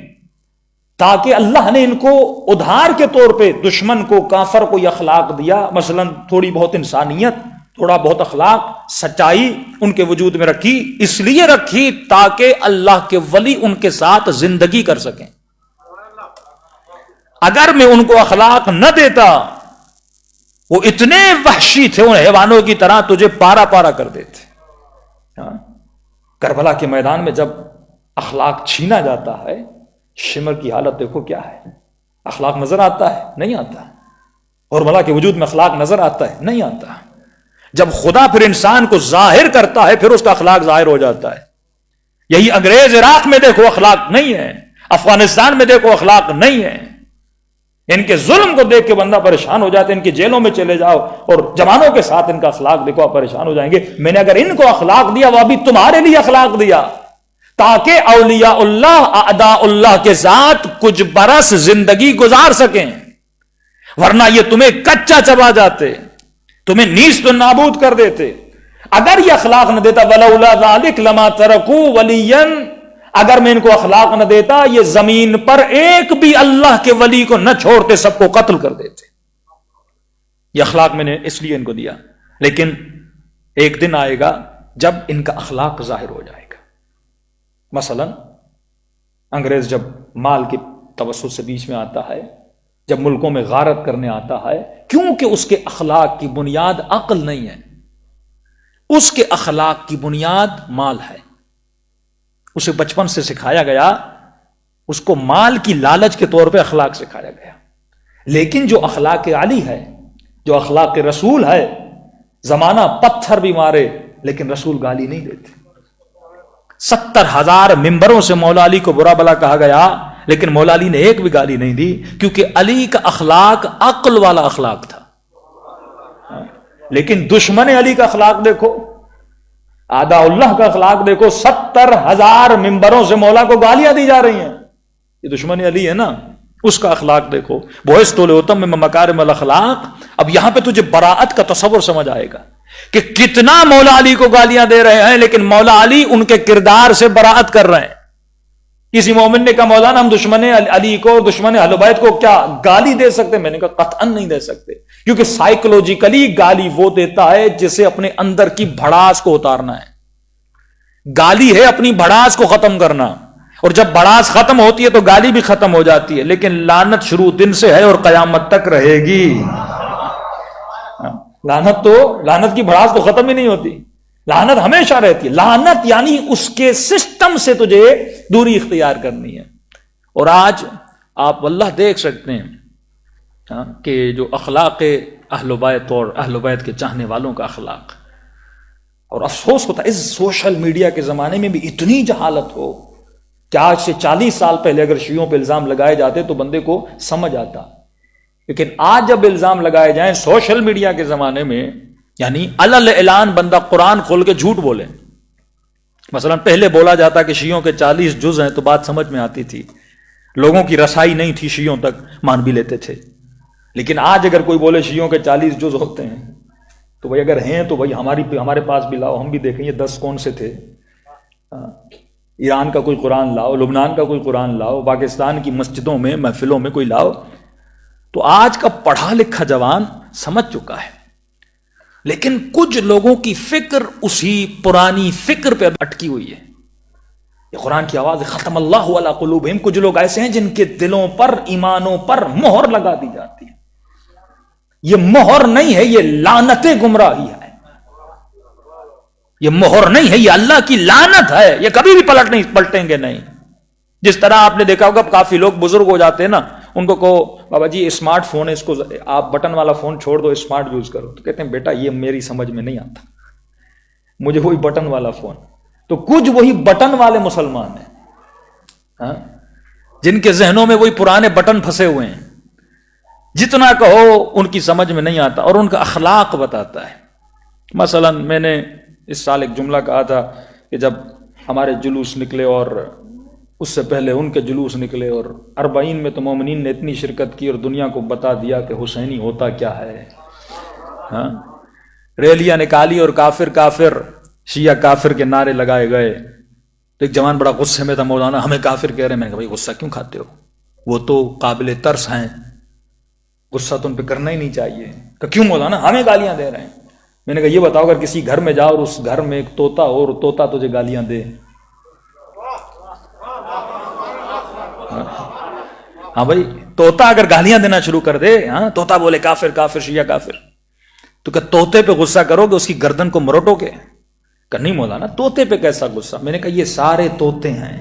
تاکہ اللہ نے ان کو ادھار کے طور پہ دشمن کو، کافر کو یہ اخلاق دیا. مثلا تھوڑی بہت انسانیت، تھوڑا بہت اخلاق، سچائی ان کے وجود میں رکھی. اس لیے رکھی تاکہ اللہ کے ولی ان کے ساتھ زندگی کر سکیں. اگر میں ان کو اخلاق نہ دیتا، وہ اتنے وحشی تھے ان حیوانوں کی طرح، تجھے پارا پارا کر دیتے. کربلا کے میدان میں جب اخلاق چھینا جاتا ہے، شمر کی حالت دیکھو کیا ہے. اخلاق نظر آتا ہے؟ نہیں آتا. اور بلا کے وجود میں اخلاق نظر آتا ہے؟ نہیں آتا. جب خدا پھر انسان کو ظاہر کرتا ہے پھر اس کا اخلاق ظاہر ہو جاتا ہے. یہی انگریز عراق میں دیکھو اخلاق نہیں ہے، افغانستان میں دیکھو اخلاق نہیں ہے. ان کے ظلم کو دیکھ کے بندہ پریشان ہو جاتا ہے. ان کی جیلوں میں چلے جاؤ اور جوانوں کے ساتھ ان کا اخلاق دیکھو، آپ پریشان ہو جائیں گے. میں نے اگر ان کو اخلاق دیا، وہ ابھی تمہارے لیے اخلاق دیا تاکہ اولیاء اللہ، اعداء اللہ کے ساتھ کچھ برس زندگی گزار سکیں، ورنہ یہ تمہیں کچا چبا جاتے، تمہیں نیست و نابود کر دیتے. اگر یہ اخلاق نہ دیتا، ولولا ذلک لما ترکوا ولیا، اگر میں ان کو اخلاق نہ دیتا یہ زمین پر ایک بھی اللہ کے ولی کو نہ چھوڑتے، سب کو قتل کر دیتے. یہ اخلاق میں نے اس لیے ان کو دیا. لیکن ایک دن آئے گا جب ان کا اخلاق ظاہر ہو جائے گا. مثلا انگریز جب مال کے توسط سے بیچ میں آتا ہے، جب ملکوں میں غارت کرنے آتا ہے، کیونکہ اس کے اخلاق کی بنیاد عقل نہیں ہے، اس کے اخلاق کی بنیاد مال ہے. اسے بچپن سے سکھایا گیا، اس کو مال کی لالچ کے طور پہ اخلاق سکھایا گیا. لیکن جو اخلاق علی ہے، جو اخلاق رسول ہے، زمانہ پتھر بھی مارے لیکن رسول گالی نہیں دیتے. 70,000 ممبروں سے مولا علی کو برا بلا کہا گیا لیکن مولا علی نے ایک بھی گالی نہیں دی، کیونکہ علی کا اخلاق عقل والا اخلاق تھا. لیکن دشمن علی کا اخلاق دیکھو، اعداء اللہ کا اخلاق دیکھو. 70,000 ممبروں سے مولا کو گالیاں دی جا رہی ہیں. یہ دشمن علی ہے نا، اس کا اخلاق دیکھو. بوئس طول اتم میں مکارم الاخلاق. اب یہاں پہ تجھے براءت کا تصور سمجھ آئے گا کہ کتنا مولا علی کو گالیاں دے رہے ہیں لیکن مولا علی ان کے کردار سے براءت کر رہے ہیں. کسی مومن نے کہا مولانا ہم دشمن علی کو، دشمن اہل بیت کو کیا گالی دے سکتے؟ میں نے کہا قطعاً نہیں دے سکتے، کیونکہ سائیکولوجیکلی گالی وہ دیتا ہے جسے اپنے اندر کی بھڑاس کو اتارنا ہے. گالی ہے اپنی بھڑاس کو ختم کرنا، اور جب بھڑاس ختم ہوتی ہے تو گالی بھی ختم ہو جاتی ہے. لیکن لعنت شروع دن سے ہے اور قیامت تک رہے گی. لعنت کی بھڑاس تو ختم ہی نہیں ہوتی، لعنت ہمیشہ رہتی ہے. لعنت یعنی اس کے سسٹم سے تجھے دوری اختیار کرنی ہے. اور آج آپ واللہ دیکھ سکتے ہیں کہ جو اخلاق اہل بیت اور اہل بیت کے چاہنے والوں کا اخلاق، اور افسوس ہوتا ہے اس سوشل میڈیا کے زمانے میں بھی اتنی جہالت ہو کہ آج سے 40 سال پہلے اگر شیعوں پہ الزام لگائے جاتے تو بندے کو سمجھ آتا، لیکن آج جب الزام لگائے جائیں سوشل میڈیا کے زمانے میں، یعنی علل اعلان بندہ قرآن کھول کے جھوٹ بولے. مثلا پہلے بولا جاتا کہ شیعوں کے 40 جز ہیں تو بات سمجھ میں آتی تھی، لوگوں کی رسائی نہیں تھی، شیعوں تک مان بھی لیتے تھے. لیکن آج اگر کوئی بولے شیعوں کے 40 جز ہوتے ہیں تو بھائی اگر ہیں تو بھائی ہمارے پاس بھی لاؤ، ہم بھی دیکھیں یہ 10 کون سے تھے. ایران کا کوئی قرآن لاؤ، لبنان کا کوئی قرآن لاؤ، پاکستان کی مسجدوں میں محفلوں میں کوئی لاؤ. تو آج کا پڑھا لکھا جوان سمجھ چکا ہے، لیکن کچھ لوگوں کی فکر اسی پرانی فکر پہ اٹکی ہوئی ہے. یہ قرآن کی آواز، ختم اللہ علی قلوبہم. کچھ لوگ ایسے ہیں جن کے دلوں پر، ایمانوں پر مہر لگا دی جاتی ہے. یہ مہر نہیں ہے، یہ لعنت گمراہی ہے. یہ مہر نہیں ہے، یہ اللہ کی لعنت ہے. یہ کبھی بھی پلٹیں گے نہیں. جس طرح آپ نے دیکھا ہوگا کافی لوگ بزرگ ہو جاتے ہیں نا، ان کو کہو بابا جی اسمارٹ فون ہے، اس کو آپ بٹن والا فون چھوڑ دو، اسمارٹ یوز کرو، تو کہتے ہیں بیٹا یہ میری سمجھ میں نہیں آتا، مجھے وہی بٹن والا فون. تو کچھ وہی بٹن والے مسلمان ہیں جن کے ذہنوں میں وہی پرانے بٹن پھنسے ہوئے ہیں. جتنا کہو ان کی سمجھ میں نہیں آتا. اور ان کا اخلاق بتاتا ہے. مثلا میں نے اس سال ایک جملہ کہا تھا کہ جب ہمارے جلوس نکلے اور اس سے پہلے ان کے جلوس نکلے اور 40 میں تو مومنین نے اتنی شرکت کی اور دنیا کو بتا دیا کہ حسینی ہوتا کیا ہے. ہاں ریلیاں نکالی اور کافر کافر شیعہ کافر کے نعرے لگائے گئے. تو ایک جوان بڑا غصے میں تھا، مولانا ہمیں کافر کہہ رہے ہیں. میں نے کہا بھائی غصہ کیوں کھاتے ہو، وہ تو قابل ترس ہیں، غصہ تو ان پہ کرنا ہی نہیں چاہیے. کہ کیوں مولانا ہمیں گالیاں دے رہے ہیں. میں نے کہا یہ بتاؤ اگر کسی گھر میں جاؤ اور اس گھر میں ایک طوطا ہو اور طوطا تجھے گالیاں دے، ہاں بھائی طوطا اگر گالیاں دینا شروع کر دے، ہاں طوطا بولے کافر کافر شیعہ کافر، تو کہ طوطے پہ غصہ کرو گے، اس کی گردن کو مروٹو گے؟ کہ نہیں مولانا طوطے پہ کیسا غصہ. میں نے کہا یہ سارے طوطے ہیں.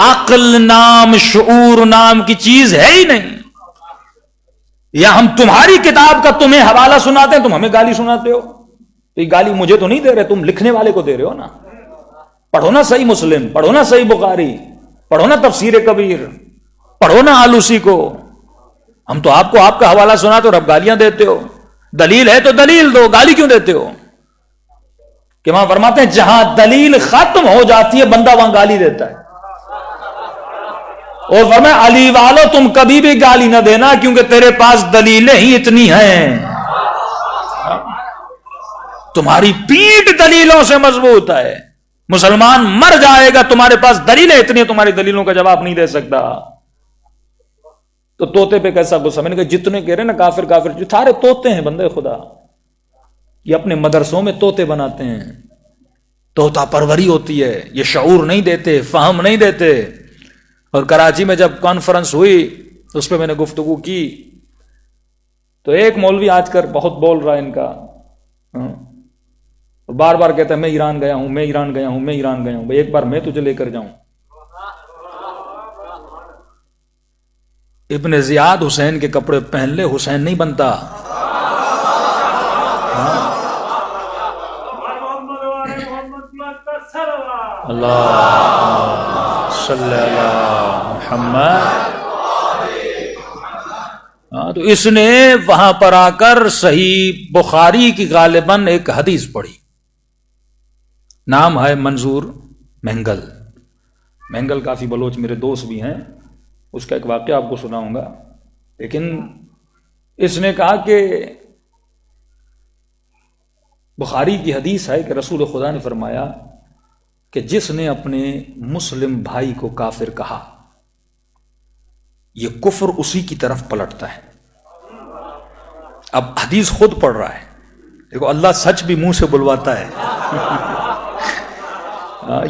عقل نام شعور نام کی چیز ہے ہی نہیں. یا ہم تمہاری کتاب کا تمہیں حوالہ سناتے ہیں، تم ہمیں گالی سناتے ہو. تو یہ گالی مجھے تو نہیں دے رہے، تم لکھنے والے کو دے رہے ہو نا. پڑھو نا صحیح مسلم، پڑھو نا صحیح بخاری، پڑھو نا تفسیر کبیر، پڑھو نا آلوسی کو. ہم تو آپ کو آپ کا حوالہ سناتے اور اب گالیاں دیتے ہو. دلیل ہے تو دلیل دو، گالی کیوں دیتے ہو؟ کہ وہاں فرماتے ہیں جہاں دلیل ختم ہو جاتی ہے بندہ وہاں گالی دیتا ہے. اور فرمایا علی والو تم کبھی بھی گالی نہ دینا کیونکہ تیرے پاس دلیلیں ہی اتنی ہیں، تمہاری پیٹھ دلیلوں سے مضبوط ہے. مسلمان مر جائے گا، تمہارے پاس دلیلیں اتنی ہیں، تمہاری دلیلوں کا جواب نہیں دے سکتا. تو طوطے پہ کیسا غصہ؟ میں نے کہا جتنے کہہ رہے نا کافر کافر، جو سارے طوطے ہیں بندے خدا. یہ اپنے مدرسوں میں طوطے بناتے ہیں، طوطا پروری ہوتی ہے. یہ شعور نہیں دیتے، فہم نہیں دیتے. اور کراچی میں جب کانفرنس ہوئی اس پہ میں نے گفتگو کی تو ایک مولوی آج کر بہت بول رہا ہے ان کا، بار بار کہتا ہے میں ایران گیا ہوں، میں ایران گیا ہوں، میں ایران گیا ہوں. بھائی ایک بار میں تجھے لے کر جاؤں. ابن زیاد حسین کے کپڑے پہن لے، حسین نہیں بنتا. اللہ صلی اللہ محمد. تو اس نے وہاں پر آ کر صحیح بخاری کی غالباً ایک حدیث پڑھی. نام ہے منظور مہنگل. مہنگل کافی بلوچ میرے دوست بھی ہیں، اس کا ایک واقعہ آپ کو سناؤں گا. لیکن اس نے کہا کہ بخاری کی حدیث ہے کہ رسول خدا نے فرمایا کہ جس نے اپنے مسلم بھائی کو کافر کہا یہ کفر اسی کی طرف پلٹتا ہے. اب حدیث خود پڑھ رہا ہے، دیکھو اللہ سچ بھی منہ سے بلواتا ہے.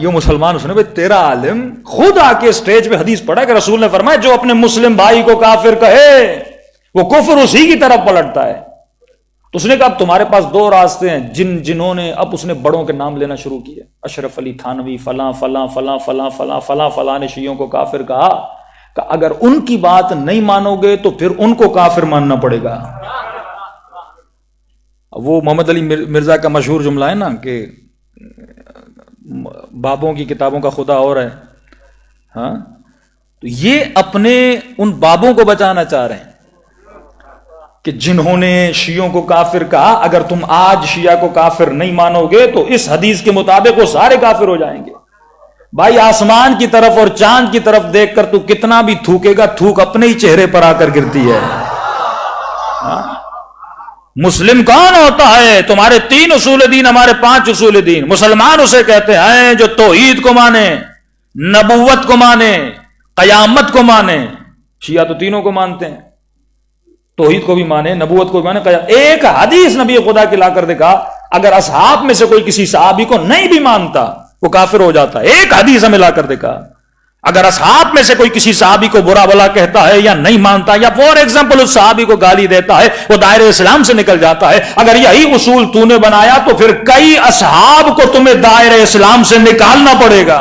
یہ مسلمان اس نے بھائی تیرا عالم خود آ کے اسٹیج پہ حدیث پڑھا کہ رسول نے فرمایا جو اپنے مسلم بھائی کو کافر کہے وہ کفر اسی کی طرف پلٹتا ہے. تو اس نے کہا اب تمہارے پاس دو راستے ہیں جنہوں نے، اب اس نے بڑوں کے نام لینا شروع کیے، اشرف علی تھانوی فلاں فلاں فلاں فلاں فلاں فلاں فلاں نے شیعوں کو کافر کہا کہ اگر ان کی بات نہیں مانو گے تو پھر ان کو کافر ماننا پڑے گا. وہ محمد علی مرزا کا مشہور جملہ ہے نا کہ بابوں کی کتابوں کا خدا اور ہے. ہاں تو یہ اپنے ان بابوں کو بچانا چاہ رہے ہیں کہ جنہوں نے شیعوں کو کافر کہا اگر تم آج شیعہ کو کافر نہیں مانو گے تو اس حدیث کے مطابق وہ سارے کافر ہو جائیں گے. بھائی آسمان کی طرف اور چاند کی طرف دیکھ کر تو کتنا بھی تھوکے گا، تھوک اپنے ہی چہرے پر آ کر گرتی ہے. مسلم کون ہوتا ہے؟ تمہارے 3 اصول دین، ہمارے 5 اصول دین. مسلمان اسے کہتے ہیں جو توحید کو مانے، نبوت کو مانے، قیامت کو مانے. شیعہ تو تینوں کو مانتے ہیں، توحید کو بھی مانے، نبوت کو بھی مانے. ایک حدیث نبی خدا کی لا کر دیکھا، اگر اصحاب میں سے کوئی کسی صحابی کو نہیں بھی مانتا وہ کافر ہو جاتا ہے. ایک حدیث ہمیں لا کر دیکھا، اگر اصحاب میں سے کوئی کسی صحابی کو برا بلا کہتا ہے یا نہیں مانتا یا فور ایگزامپل اس صحابی کو گالی دیتا ہے وہ دائرہ اسلام سے نکل جاتا ہے. اگر یہی اصول تو نے بنایا تو پھر کئی اصحاب کو تمہیں دائرہ اسلام سے نکالنا پڑے گا.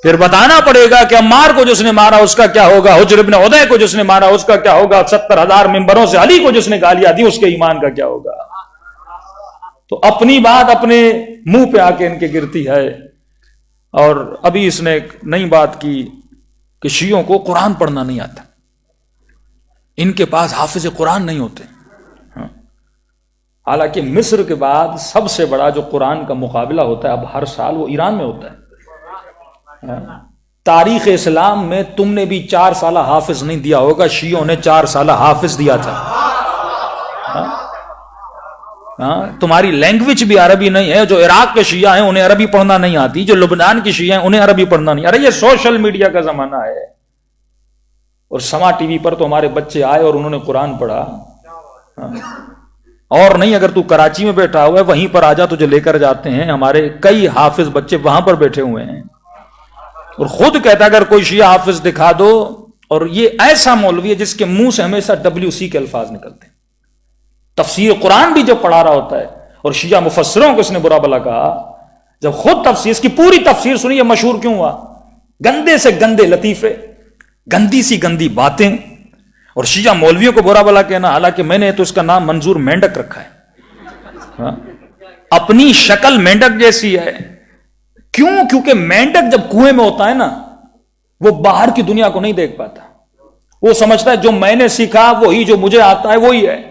پھر بتانا پڑے گا کہ عمار کو جس نے مارا اس کا کیا ہوگا، حجر ابن عدی کو جس نے مارا اس کا کیا ہوگا، 70,000 ممبروں سے علی کو جس نے گالیاں دی اس کے ایمان کا کیا ہوگا. تو اپنی بات اپنے منہ پہ آ کے ان کے گرتی ہے. اور ابھی اس نے ایک نئی بات کی کہ شیعوں کو قرآن پڑھنا نہیں آتا، ان کے پاس حافظ قرآن نہیں ہوتے. حالانکہ مصر کے بعد سب سے بڑا جو قرآن کا مقابلہ ہوتا ہے اب ہر سال وہ ایران میں ہوتا ہے. تاریخ اسلام میں تم نے بھی 4 سالہ حافظ نہیں دیا ہوگا، شیعوں نے 4 سالہ حافظ دیا تھا. تمہاری لینگویج بھی عربی نہیں ہے. جو عراق کے شیعہ ہیں انہیں عربی پڑھنا نہیں آتی، جو لبنان کی شیعہ ہیں انہیں عربی پڑھنا نہیں. ارے یہ سوشل میڈیا کا زمانہ ہے، اور سما ٹی وی پر تو ہمارے بچے آئے اور انہوں نے قرآن پڑھا. اور نہیں، اگر تو کراچی میں بیٹھا ہوا ہے وہیں پر آ جا، تجھے لے کر جاتے ہیں. ہمارے کئی حافظ بچے وہاں پر بیٹھے ہوئے ہیں، اور خود کہتا اگر کوئی شیعہ حافظ دکھا دو. اور یہ ایسا مولوی ہے جس کے منہ سے ہمیشہ WC کے الفاظ نکلتے ہیں. تفسیر قرآن بھی جب پڑھا رہا ہوتا ہے، اور شیعہ مفسروں کو اس نے برا بلا کہا، جب خود تفسیر، اس کی پوری تفسیر سنی، یہ مشہور کیوں ہوا؟ گندے سے گندے لطیفے، گندی سی گندی باتیں، اور شیعہ مولویوں کو برا بلا کہنا. حالانکہ میں نے تو اس کا نام منظور مینڈک رکھا ہے. اپنی شکل مینڈک جیسی ہے. کیوں؟ کیونکہ مینڈک جب کنویں میں ہوتا ہے نا، وہ باہر کی دنیا کو نہیں دیکھ پاتا. وہ سمجھتا ہے جو میں نے سیکھا وہی، جو مجھے آتا ہے وہی ہے.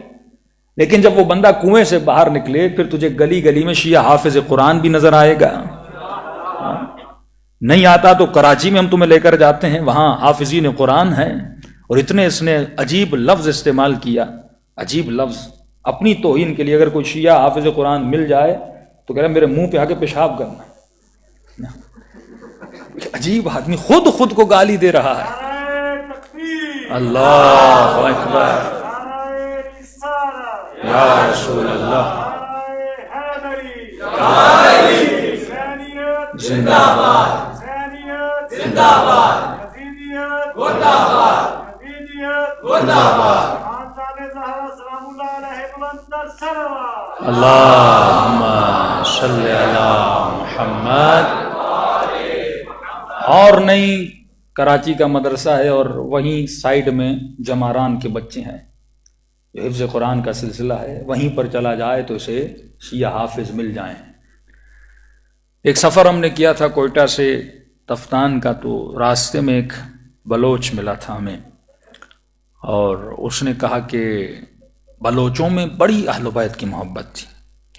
لیکن جب وہ بندہ کنویں سے باہر نکلے، پھر تجھے گلی گلی میں شیعہ حافظ قرآن بھی نظر آئے گا. نہیں آتا تو کراچی میں ہم تمہیں لے کر جاتے ہیں، وہاں حافظین قرآن ہیں. اور اتنے اس نے عجیب لفظ استعمال کیا، عجیب لفظ اپنی توہین کے لیے. اگر کوئی شیعہ حافظ قرآن مل جائے تو کہہ رہا میرے منہ پہ آ کے پیشاب کرنا. عجیب آدمی خود کو گالی دے رہا ہے. اللہ اکبر، یا رسول اللہ، زندہ باد، زندہ باد، اللہم صلی علی محمد. اور نہیں، کراچی کا مدرسہ ہے اور وہیں سائیڈ میں جماران کے بچے ہیں، جو حفظ قرآن کا سلسلہ ہے، وہیں پر چلا جائے تو اسے شیعہ حافظ مل جائیں. ایک سفر ہم نے کیا تھا کوئٹہ سے تفتان کا، تو راستے میں ایک بلوچ ملا تھا ہمیں، اور اس نے کہا کہ بلوچوں میں بڑی اہل بیت کی محبت تھی،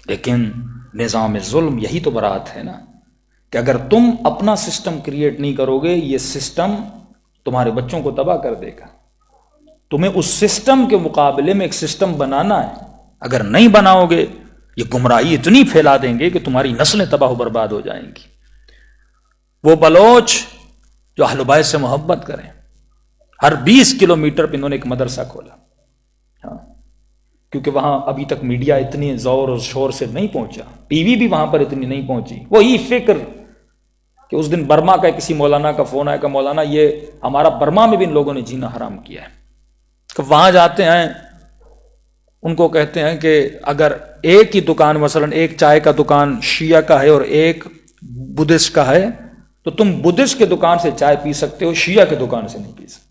لیکن نظام ظلم یہی تو برات ہے نا، کہ اگر تم اپنا سسٹم کریٹ نہیں کرو گے، یہ سسٹم تمہارے بچوں کو تباہ کر دے گا. تمہیں اس سسٹم کے مقابلے میں ایک سسٹم بنانا ہے. اگر نہیں بناؤ گے، یہ گمراہی اتنی پھیلا دیں گے کہ تمہاری نسلیں تباہ و برباد ہو جائیں گی. وہ بلوچ جو اہل بیت سے محبت کریں، ہر 20 کلومیٹر پہ انہوں نے ایک مدرسہ کھولا. کیونکہ وہاں ابھی تک میڈیا اتنی زور اور شور سے نہیں پہنچا، ٹی وی بھی وہاں پر اتنی نہیں پہنچی. وہی فکر کہ اس دن برما کا کسی مولانا کا فون آیا کہ مولانا یہ ہمارا برما میں بھی ان لوگوں نے جینا حرام کیا ہے. کہ وہاں جاتے ہیں، ان کو کہتے ہیں کہ اگر ایک ہی دکان، مثلا ایک چائے کا دکان شیعہ کا ہے اور ایک بدھسٹ کا ہے، تو تم بدھسٹ کے دکان سے چائے پی سکتے ہو، شیعہ کے دکان سے نہیں پی سکتے.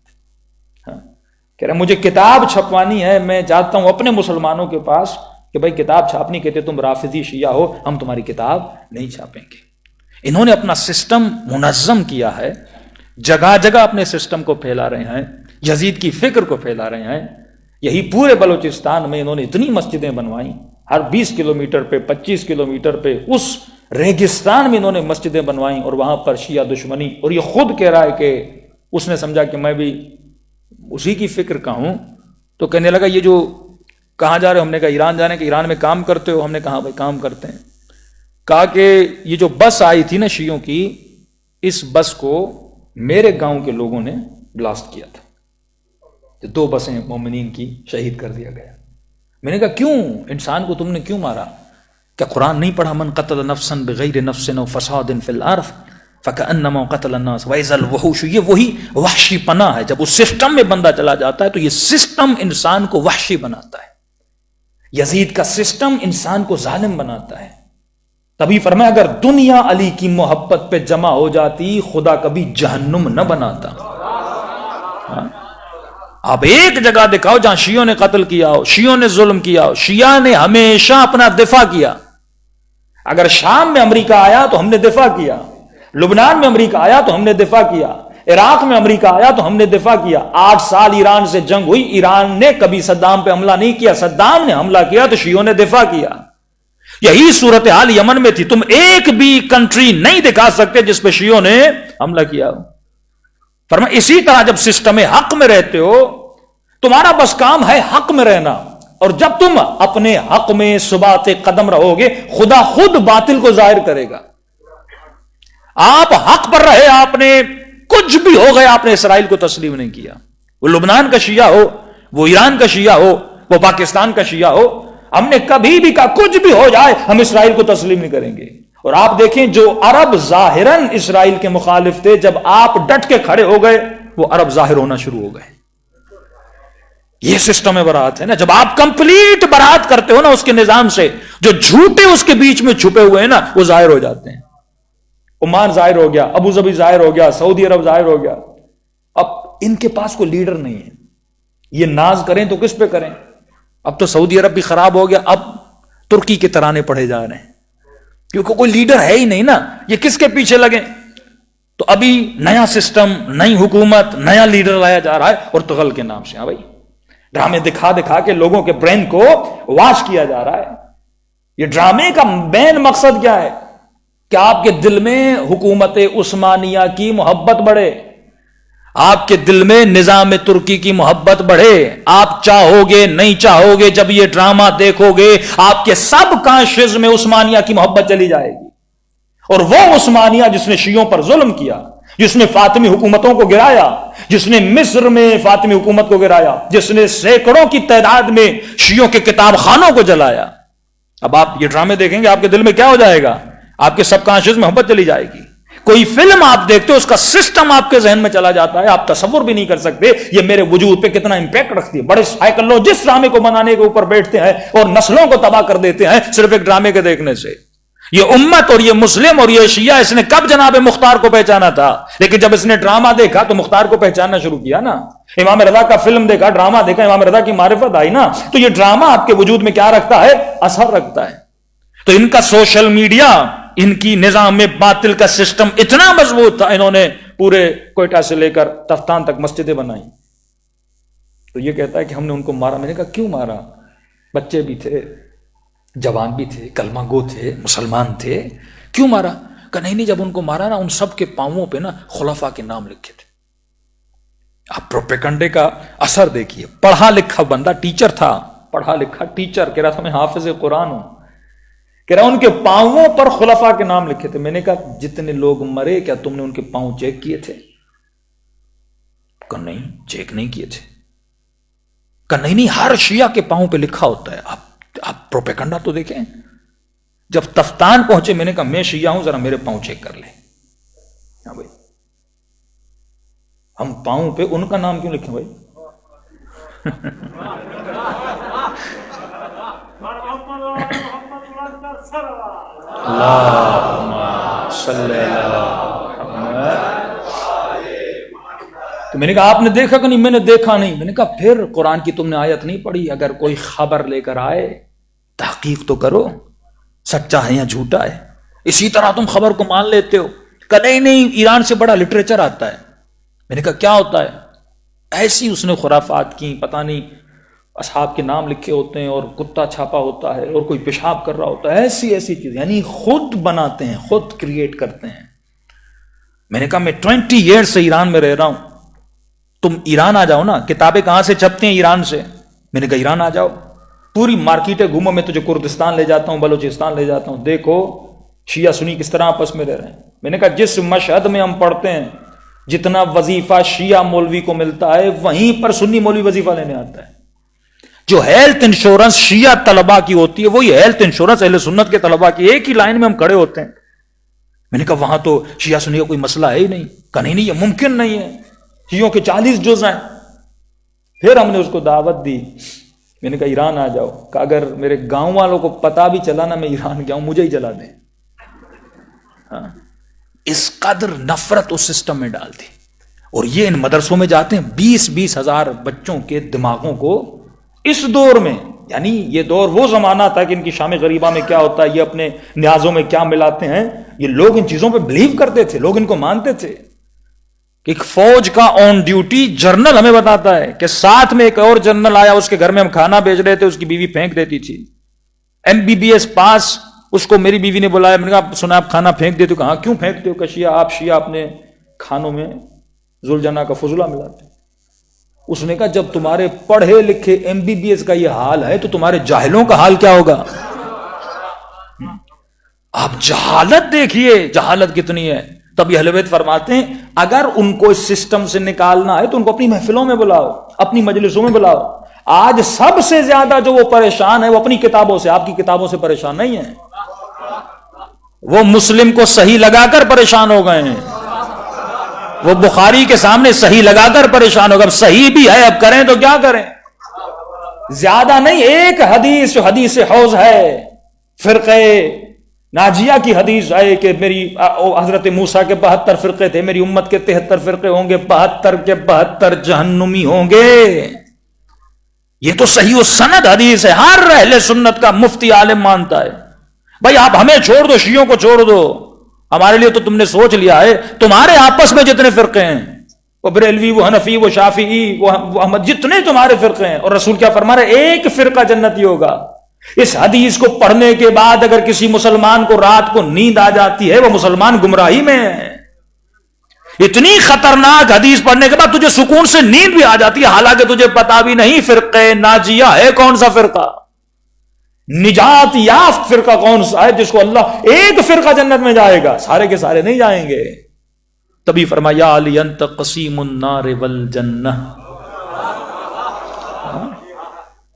کہہ رہا مجھے کتاب چھپوانی ہے، میں جاتا ہوں اپنے مسلمانوں کے پاس کہ بھائی کتاب چھاپنی، کہتے تم رافضی شیعہ ہو، ہم تمہاری کتاب نہیں چھاپیں گے. انہوں نے اپنا سسٹم منظم کیا ہے، جگہ جگہ اپنے سسٹم کو پھیلا رہے ہیں، یزید کی فکر کو پھیلا رہے ہیں. یہی پورے بلوچستان میں انہوں نے اتنی مسجدیں بنوائیں، ہر 20 کلومیٹر پہ 25 کلومیٹر پہ اس ریگستان میں انہوں نے مسجدیں بنوائیں، اور وہاں پر شیعہ دشمنی. اور یہ خود کہہ رہا ہے کہ اس نے سمجھا کہ میں بھی اسی کی فکر کا ہوں. تو کہنے لگا یہ جو کہاں جا رہے ہو؟ ہم نے کہا ایران جانے کہ ایران میں کام کرتے ہو؟ ہم نے کہا بھائی کام کرتے ہیں. کہا کہ یہ جو بس آئی تھی نا شیعوں کی، اس بس کو میرے گاؤں کے لوگوں نے بلاسٹ کیا تھا، 2 بسیں مومنین کی شہید کر دیا گیا. میں نے کہا کیوں؟ انسان کو تم نے کیوں مارا؟ کیا قرآن نہیں پڑھا؟ من قتل نفسا بغیر نفس او فساد فی الارض فکأنما قتل الناس واذا الوحوش. یہ وہی وحشی پناہ ہے. جب اس سسٹم میں بندہ چلا جاتا ہے تو یہ سسٹم انسان کو وحشی بناتا ہے. یزید کا سسٹم انسان کو ظالم بناتا ہے. تبھی فرمایا اگر دنیا علی کی محبت پہ جمع ہو جاتی، خدا کبھی جہنم نہ بناتا. آپ ایک جگہ دکھاؤ جہاں شیعوں نے قتل کیا ہو، شیعوں نے ظلم کیا ہو. شیعہ نے ہمیشہ اپنا دفاع کیا. اگر شام میں امریکہ آیا تو ہم نے دفاع کیا، لبنان میں امریکہ آیا تو ہم نے دفاع کیا، عراق میں امریکہ آیا تو ہم نے دفاع کیا. 8 سال ایران سے جنگ ہوئی, ایران نے کبھی صدام پہ حملہ نہیں کیا, صدام نے حملہ کیا تو شیعوں نے دفاع کیا. یہی صورتحال یمن میں تھی. تم ایک بھی کنٹری نہیں دکھا سکتے جس پہ شیعوں نے حملہ کیا. فرمایا اسی طرح جب سسٹم حق میں رہتے ہو, تمہارا بس کام ہے حق میں رہنا, اور جب تم اپنے حق میں ثبات قدم رہو گے, خدا خود باطل کو ظاہر کرے گا. آپ حق پر رہے, آپ نے کچھ بھی ہو گیا, آپ نے اسرائیل کو تسلیم نہیں کیا. وہ لبنان کا شیعہ ہو, وہ ایران کا شیعہ ہو, وہ پاکستان کا شیعہ ہو, ہم نے کبھی بھی کہا کچھ بھی ہو جائے ہم اسرائیل کو تسلیم نہیں کریں گے. اور آپ دیکھیں جو عرب ظاہراً اسرائیل کے مخالف تھے, جب آپ ڈٹ کے کھڑے ہو گئے وہ عرب ظاہر ہونا شروع ہو گئے. یہ سسٹم برات ہے نا. جب آپ کمپلیٹ برات کرتے ہو نا اس کے نظام سے, جو جھوٹے اس کے بیچ میں چھپے ہوئے ہیں نا وہ ظاہر ہو جاتے ہیں. عمان ظاہر ہو گیا, ابو ظبی ظاہر ہو گیا, سعودی عرب ظاہر ہو گیا. اب ان کے پاس کوئی لیڈر نہیں ہے, یہ ناز کریں تو کس پہ کریں. اب تو سعودی عرب بھی خراب ہو گیا, اب ترکی کے ترانے پڑھے جا رہے ہیں کیونکہ کوئی لیڈر ہے ہی نہیں نا. یہ کس کے پیچھے لگے؟ تو ابھی نیا سسٹم, نئی حکومت, نیا لیڈر لایا جا رہا ہے اور تغل کے نام سے. ہاں بھائی, ڈرامے دکھا دکھا کے لوگوں کے برین کو واش کیا جا رہا ہے. یہ ڈرامے کا مین مقصد کیا ہے کہ آپ کے دل میں حکومت عثمانیہ کی محبت بڑھے, آپ کے دل میں نظام ترکی کی محبت بڑھے. آپ چاہو گے نہیں چاہو گے, جب یہ ڈرامہ دیکھو گے آپ کے سب کانشیس میں عثمانیہ کی محبت چلی جائے گی. اور وہ عثمانیہ جس نے شیعوں پر ظلم کیا, جس نے فاطمی حکومتوں کو گرایا, جس نے مصر میں فاطمی حکومت کو گرایا, جس نے سینکڑوں کی تعداد میں شیعوں کے کتاب خانوں کو جلایا. اب آپ یہ ڈرامے دیکھیں گے آپ کے دل میں کیا ہو جائے گا؟ آپ کے سب کانشیس میں محبت چلی جائے گی. کوئی فلم آپ دیکھتے ہو اس کا سسٹم آپ کے ذہن میں چلا جاتا ہے, آپ تصور بھی نہیں کر سکتے یہ میرے وجود پہ کتنا امپیکٹ رکھتی ہے. بڑے سائیکولوجسٹ ڈرامے کو بنانے کے اوپر بیٹھتے ہیں اور نسلوں کو تباہ کر دیتے ہیں صرف ایک ڈرامے کے دیکھنے سے. یہ امت اور یہ مسلم اور یہ شیعہ, اس نے کب جناب مختار کو پہچانا تھا؟ لیکن جب اس نے ڈرامہ دیکھا تو مختار کو پہچاننا شروع کیا نا. امام رضا کا فلم دیکھا, ڈرامہ دیکھا, امام رضا کی معرفت آئی نا. تو یہ ڈرامہ آپ کے وجود میں کیا رکھتا ہے؟ اثر رکھتا ہے. تو ان کا سوشل میڈیا, ان کی نظام میں باطل کا سسٹم اتنا مضبوط تھا, انہوں نے پورے کوئٹہ سے لے کر تفتان تک مسجدیں بنائی. تو یہ کہتا ہے کہ ہم نے ان کو مارا. میں نے کہا کیوں مارا؟ بچے بھی تھے, جوان بھی تھے, کلمہ گو تھے, مسلمان تھے, کیوں مارا؟ کہ نہیں جب ان کو مارا نا ان سب کے پاؤں پہ نا خلفاء کے نام لکھے تھے. آپ پروپیگنڈے کا اثر دیکھیے. پڑھا لکھا بندہ, ٹیچر تھا, پڑھا لکھا ٹیچر, کہہ رہا تھا میں حافظ قرآن ہوں, کہہ رہا ان کے پاؤں پر خلفاء کے نام لکھے تھے. میں نے کہا جتنے لوگ مرے کیا تم نے ان کے پاؤں چیک کیے تھے؟ کہ نہیں چیک نہیں کیے تھے. کہ نہیں ہر شیعہ کے پاؤں پہ لکھا ہوتا ہے. آپ پروپیگنڈا تو دیکھیں. جب تفتان پہنچے میں نے کہا میں شیعہ ہوں, ذرا میرے پاؤں چیک کر لیں. ہاں بھائی, ہم پاؤں پہ ان کا نام کیوں لکھیں بھائی؟ تو میں نے کہا آپ نے دیکھا کہ نہیں؟ میں نے دیکھا نہیں. میں نے کہا پھر قرآن کی تم نے آیت نہیں پڑھی؟ اگر کوئی خبر لے کر آئے تحقیق تو کرو, سچا ہے یا جھوٹا ہے. اسی طرح تم خبر کو مان لیتے ہو. کہ نہیں ایران سے بڑا لٹریچر آتا ہے. میں نے کہا کیا ہوتا ہے؟ ایسی اس نے خرافات کی, پتہ نہیں اصحاب کے نام لکھے ہوتے ہیں اور کتا چھاپا ہوتا ہے اور کوئی پیشاب کر رہا ہوتا ہے, ایسی چیز, یعنی خود بناتے ہیں, خود کریٹ کرتے ہیں. میں نے کہا میں 20 ایئر سے ایران میں رہ رہا ہوں, تم ایران آ جاؤ نا. کتابیں کہاں سے چھپتی ہیں؟ ایران سے. میں نے کہا ایران آ جاؤ, پوری مارکیٹیں گھومو, میں تجھے کردستان لے جاتا ہوں, بلوچستان لے جاتا ہوں, دیکھو شیعہ سنی کس طرح آپس میں رہ رہے ہیں. میں نے کہا جس مشہد میں ہم پڑھتے ہیں جتنا وظیفہ شیعہ مولوی کو ملتا ہے وہیں پر سنی مولوی وظیفہ لینے آتا ہے. جو ہیلتھ انشورنس شیعہ طلبہ کی ہوتی ہے وہی ہیلتھ انشورنس اہل سنت کے طلبہ کی, ایک ہی لائن میں ہم کھڑے ہوتے ہیں. میں نے کہا وہاں تو شیعہ سنی کا کوئی مسئلہ ہے ہی نہیں. کہا نہیں یہ ممکن نہیں ہے, شیعوں کے 40 جز ہیں. پھر ہم نے اس کو دعوت دی. میں نے کہا ایران آ جاؤ. کہ اگر میرے گاؤں والوں کو پتا بھی چلا نا میں ایران گیا ہوں, مجھے ہی جلا دیں. ہاں, اس قدر نفرت اس سسٹم میں ڈال دی. اور یہ ان مدرسوں میں جاتے ہیں, 20-20 ہزار بچوں کے دماغوں کو اس دور میں, یعنی یہ دور وہ زمانہ تھا کہ ان کی شام غریبہ میں کیا ہوتا ہے, یہ اپنے نیازوں میں کیا ملاتے ہیں, یہ لوگ ان چیزوں پہ بلیو کرتے تھے, لوگ ان کو مانتے تھے. کہ ایک فوج کا آن ڈیوٹی جنرل ہمیں بتاتا ہے کہ ساتھ میں ایک اور جنرل آیا، اس کے گھر میں ہم کھانا بھیج رہے تھے، اس کی بیوی پھینک دیتی تھی، MBBS پاس، اس کو میری بیوی نے بلایا، میں نے کہا سنا آپ کھانا پھینک دیتے ہو؟ کہاں کیوں پھینکتے ہو؟ کہ شیعہ آپ شیعہ اپنے کھانوں میں ذوالجناح کا فضلہ ملاتے ہیں۔ اس نے کہا جب تمہارے پڑھے لکھے MBBS کا یہ حال ہے تو تمہارے جاہلوں کا حال کیا ہوگا؟ آپ جہالت دیکھیے، جہالت کتنی ہے۔ تب اہل بیت فرماتے ہیں اگر ان کو اس سسٹم سے نکالنا ہے تو ان کو اپنی محفلوں میں بلاؤ، اپنی مجلسوں میں بلاؤ۔ آج سب سے زیادہ جو وہ پریشان ہے وہ اپنی کتابوں سے، آپ کی کتابوں سے پریشان نہیں ہے، وہ مسلم کو صحیح لگا کر پریشان ہو گئے ہیں، وہ بخاری کے سامنے صحیح لگا کر پریشان ہو گئے۔ اب صحیح بھی ہے، اب کریں تو کیا کریں؟ زیادہ نہیں، ایک حدیث جو حدیث حوض ہے، فرقے ناجیہ کی حدیث ہے کہ میری حضرت موسیٰ کے 72 فرقے تھے، میری امت کے 73 فرقے ہوں گے، 72 کے 72 جہنمی ہوں گے۔ یہ تو صحیح و سند حدیث ہے، ہر اہل سنت کا مفتی عالم مانتا ہے۔ بھائی آپ ہمیں چھوڑ دو، شیعوں کو چھوڑ دو، ہمارے لیے تو تم نے سوچ لیا ہے، تمہارے آپس میں جتنے فرقے ہیں، وہ بریلوی، وہ حنفی، وہ شافعی، وہ احمد، جتنے تمہارے فرقے ہیں، اور رسول کیا فرما رہے؟ ایک فرقہ جنتی ہوگا۔ اس حدیث کو پڑھنے کے بعد اگر کسی مسلمان کو رات کو نیند آ جاتی ہے، وہ مسلمان گمراہی میں ہے۔ اتنی خطرناک حدیث پڑھنے کے بعد تجھے سکون سے نیند بھی آ جاتی ہے، حالانکہ تجھے پتا بھی نہیں فرقہ ناجیہ ہے کون سا فرقہ، نجات یافت فرقہ کون سا ہے جس کو اللہ ایک فرقہ جنت میں جائے گا، سارے کے سارے نہیں جائیں گے۔ تبھی فرمایا علی انت قسیم النار والجنہ،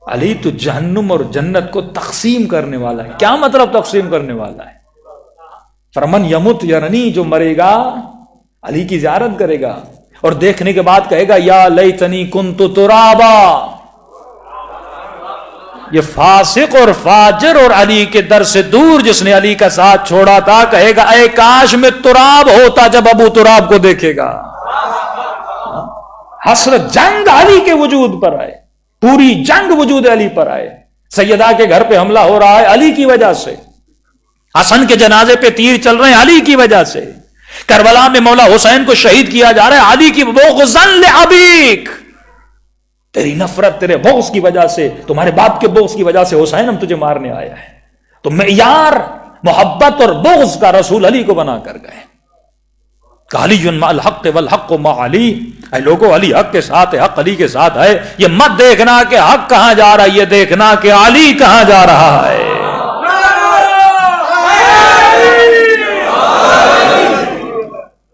علی تو جہنم اور جنت کو تقسیم کرنے والا ہے۔ کیا مطلب تقسیم کرنے والا ہے؟ فرمن یمت یرنی، جو مرے گا علی کی زیارت کرے گا اور دیکھنے کے بعد کہے گا یا لیتنی کنت ترابا۔ یہ فاسق اور فاجر اور علی کے در سے دور جس نے علی کا ساتھ چھوڑا تھا کہے گا اے کاش میں تراب ہوتا جب ابو تراب کو دیکھے گا۔ حسرت، جنگ علی کے وجود پر آئے، پوری جنگ وجود علی پر آئے۔ سیدہ کے گھر پہ حملہ ہو رہا ہے علی کی وجہ سے، حسن کے جنازے پہ تیر چل رہے ہیں علی کی وجہ سے، کربلا میں مولا حسین کو شہید کیا جا رہا ہے علی کی بغضاً لابیک، تیری نفرت، تیرے بغض کی وجہ سے، تمہارے باپ کے بغض کی وجہ سے حسین ہم تجھے مارنے آیا ہے۔ تو معیار محبت اور بغض کا رسول علی کو بنا کر گئے۔ علی مع الحق والحق مع علی، اے لوگوں علی حق کے ساتھ ہے، حق علی کے ساتھ ہے۔ یہ مت دیکھنا کہ حق کہاں جا رہا ہے، یہ دیکھنا کہ علی کہاں جا رہا ہے۔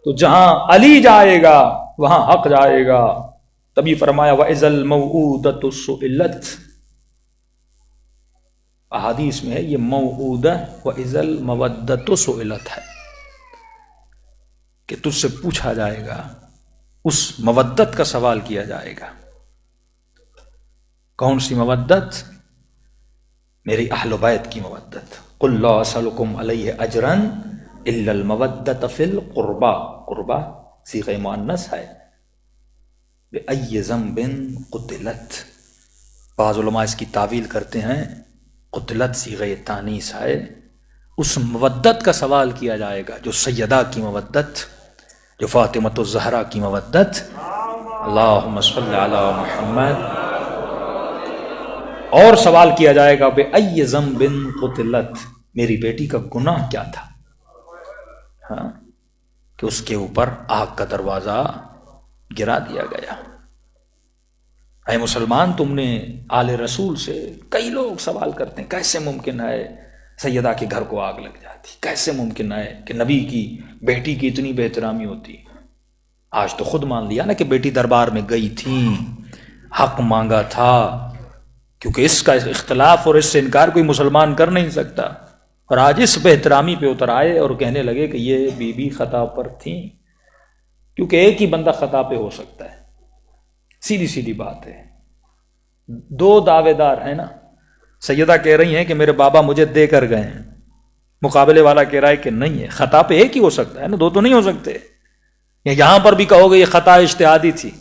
تو جہاں علی جائے گا وہاں حق جائے گا۔ تبھی فرمایا وَإِذَا الْمَوْعُودَةُ سُئِلَتْ، احادیث میں ہے یہ موعودہ وَإِذَا الْمَوَدَّةُ سُئِلَتْ ہے کہ تجھ سے پوچھا جائے گا، اس مودت کا سوال کیا جائے گا۔ کون سی مودت؟ میری اہل بیت کی مودت۔ قُلْ لَا أَسْأَلُكُمْ عَلَيْهِ أَجْرًا إِلَّا الْمَوَدَّةَ فِي الْقُرْبَى، قربہ صیغہ مؤنث ہے۔ بِأَيِّ ذَنبٍ قُتِلَتْ، بعض علماء اس کی تعویل کرتے ہیں قتلت صیغہ تانیث ہے۔ اس مودت کا سوال کیا جائے گا جو سیدہ کی مودت، جو فاطمۃ الزہرا کی مودت، اللہم صلی علی محمد۔ اور سوال کیا جائے گا بِأَيِّ ذَنبٍ قُتِلَتْ، میری بیٹی کا گناہ کیا تھا، ہاں کہ اس کے اوپر آگ کا دروازہ گرا دیا گیا۔ اے مسلمان، تم نے آل رسول سے، کئی لوگ سوال کرتے ہیں کیسے ممکن ہے سیدہ کے گھر کو آگ لگ جاتی، کیسے ممکن ہے کہ نبی کی بیٹی کی اتنی بے احترامی ہوتی۔ آج تو خود مان لیا نا کہ بیٹی دربار میں گئی تھی، حق مانگا تھا، کیونکہ اس کا اختلاف اور اس سے انکار کوئی مسلمان کر نہیں سکتا۔ اور آج اس بے احترامی پہ اتر آئے اور کہنے لگے کہ یہ بی بی خطا پر تھیں، کیونکہ ایک ہی بندہ خطا پہ ہو سکتا ہے، سیدھی سیدھی بات ہے۔ دو دعوے دار ہیں نا، سیدہ کہہ رہی ہیں کہ میرے بابا مجھے دے کر گئے ہیں، مقابلے والا کہہ رہا ہے کہ نہیں ہے، خطا پہ ایک ہی ہو سکتا ہے نا، دو تو نہیں ہو سکتے۔ یہاں پر بھی کہو گے یہ خطا اجتہادی تھی،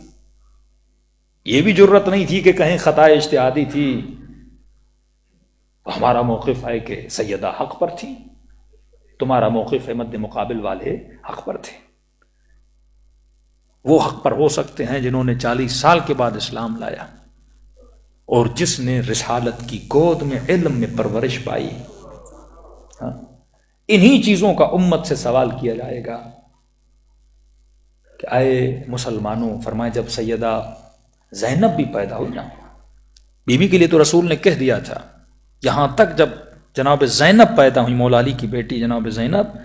یہ بھی جرت نہیں تھی کہ کہیں خطا اجتہادی تھی۔ ہمارا موقف ہے کہ سیدہ حق پر تھی، تمہارا موقف ہے مد مقابل والے حق پر تھے۔ وہ حق پر ہو سکتے ہیں جنہوں نے 40 سال کے بعد اسلام لایا اور جس نے رسالت کی گود میں علم میں پرورش پائی. انہی چیزوں کا امت سے سوال کیا جائے گا کہ اے مسلمانوں. فرمائے جب سیدہ زینب بھی پیدا ہوئی نا، بیوی کے لیے تو رسول نے کہہ دیا تھا، یہاں تک جب جناب زینب پیدا ہوئی، مولا علی کی بیٹی جناب زینب،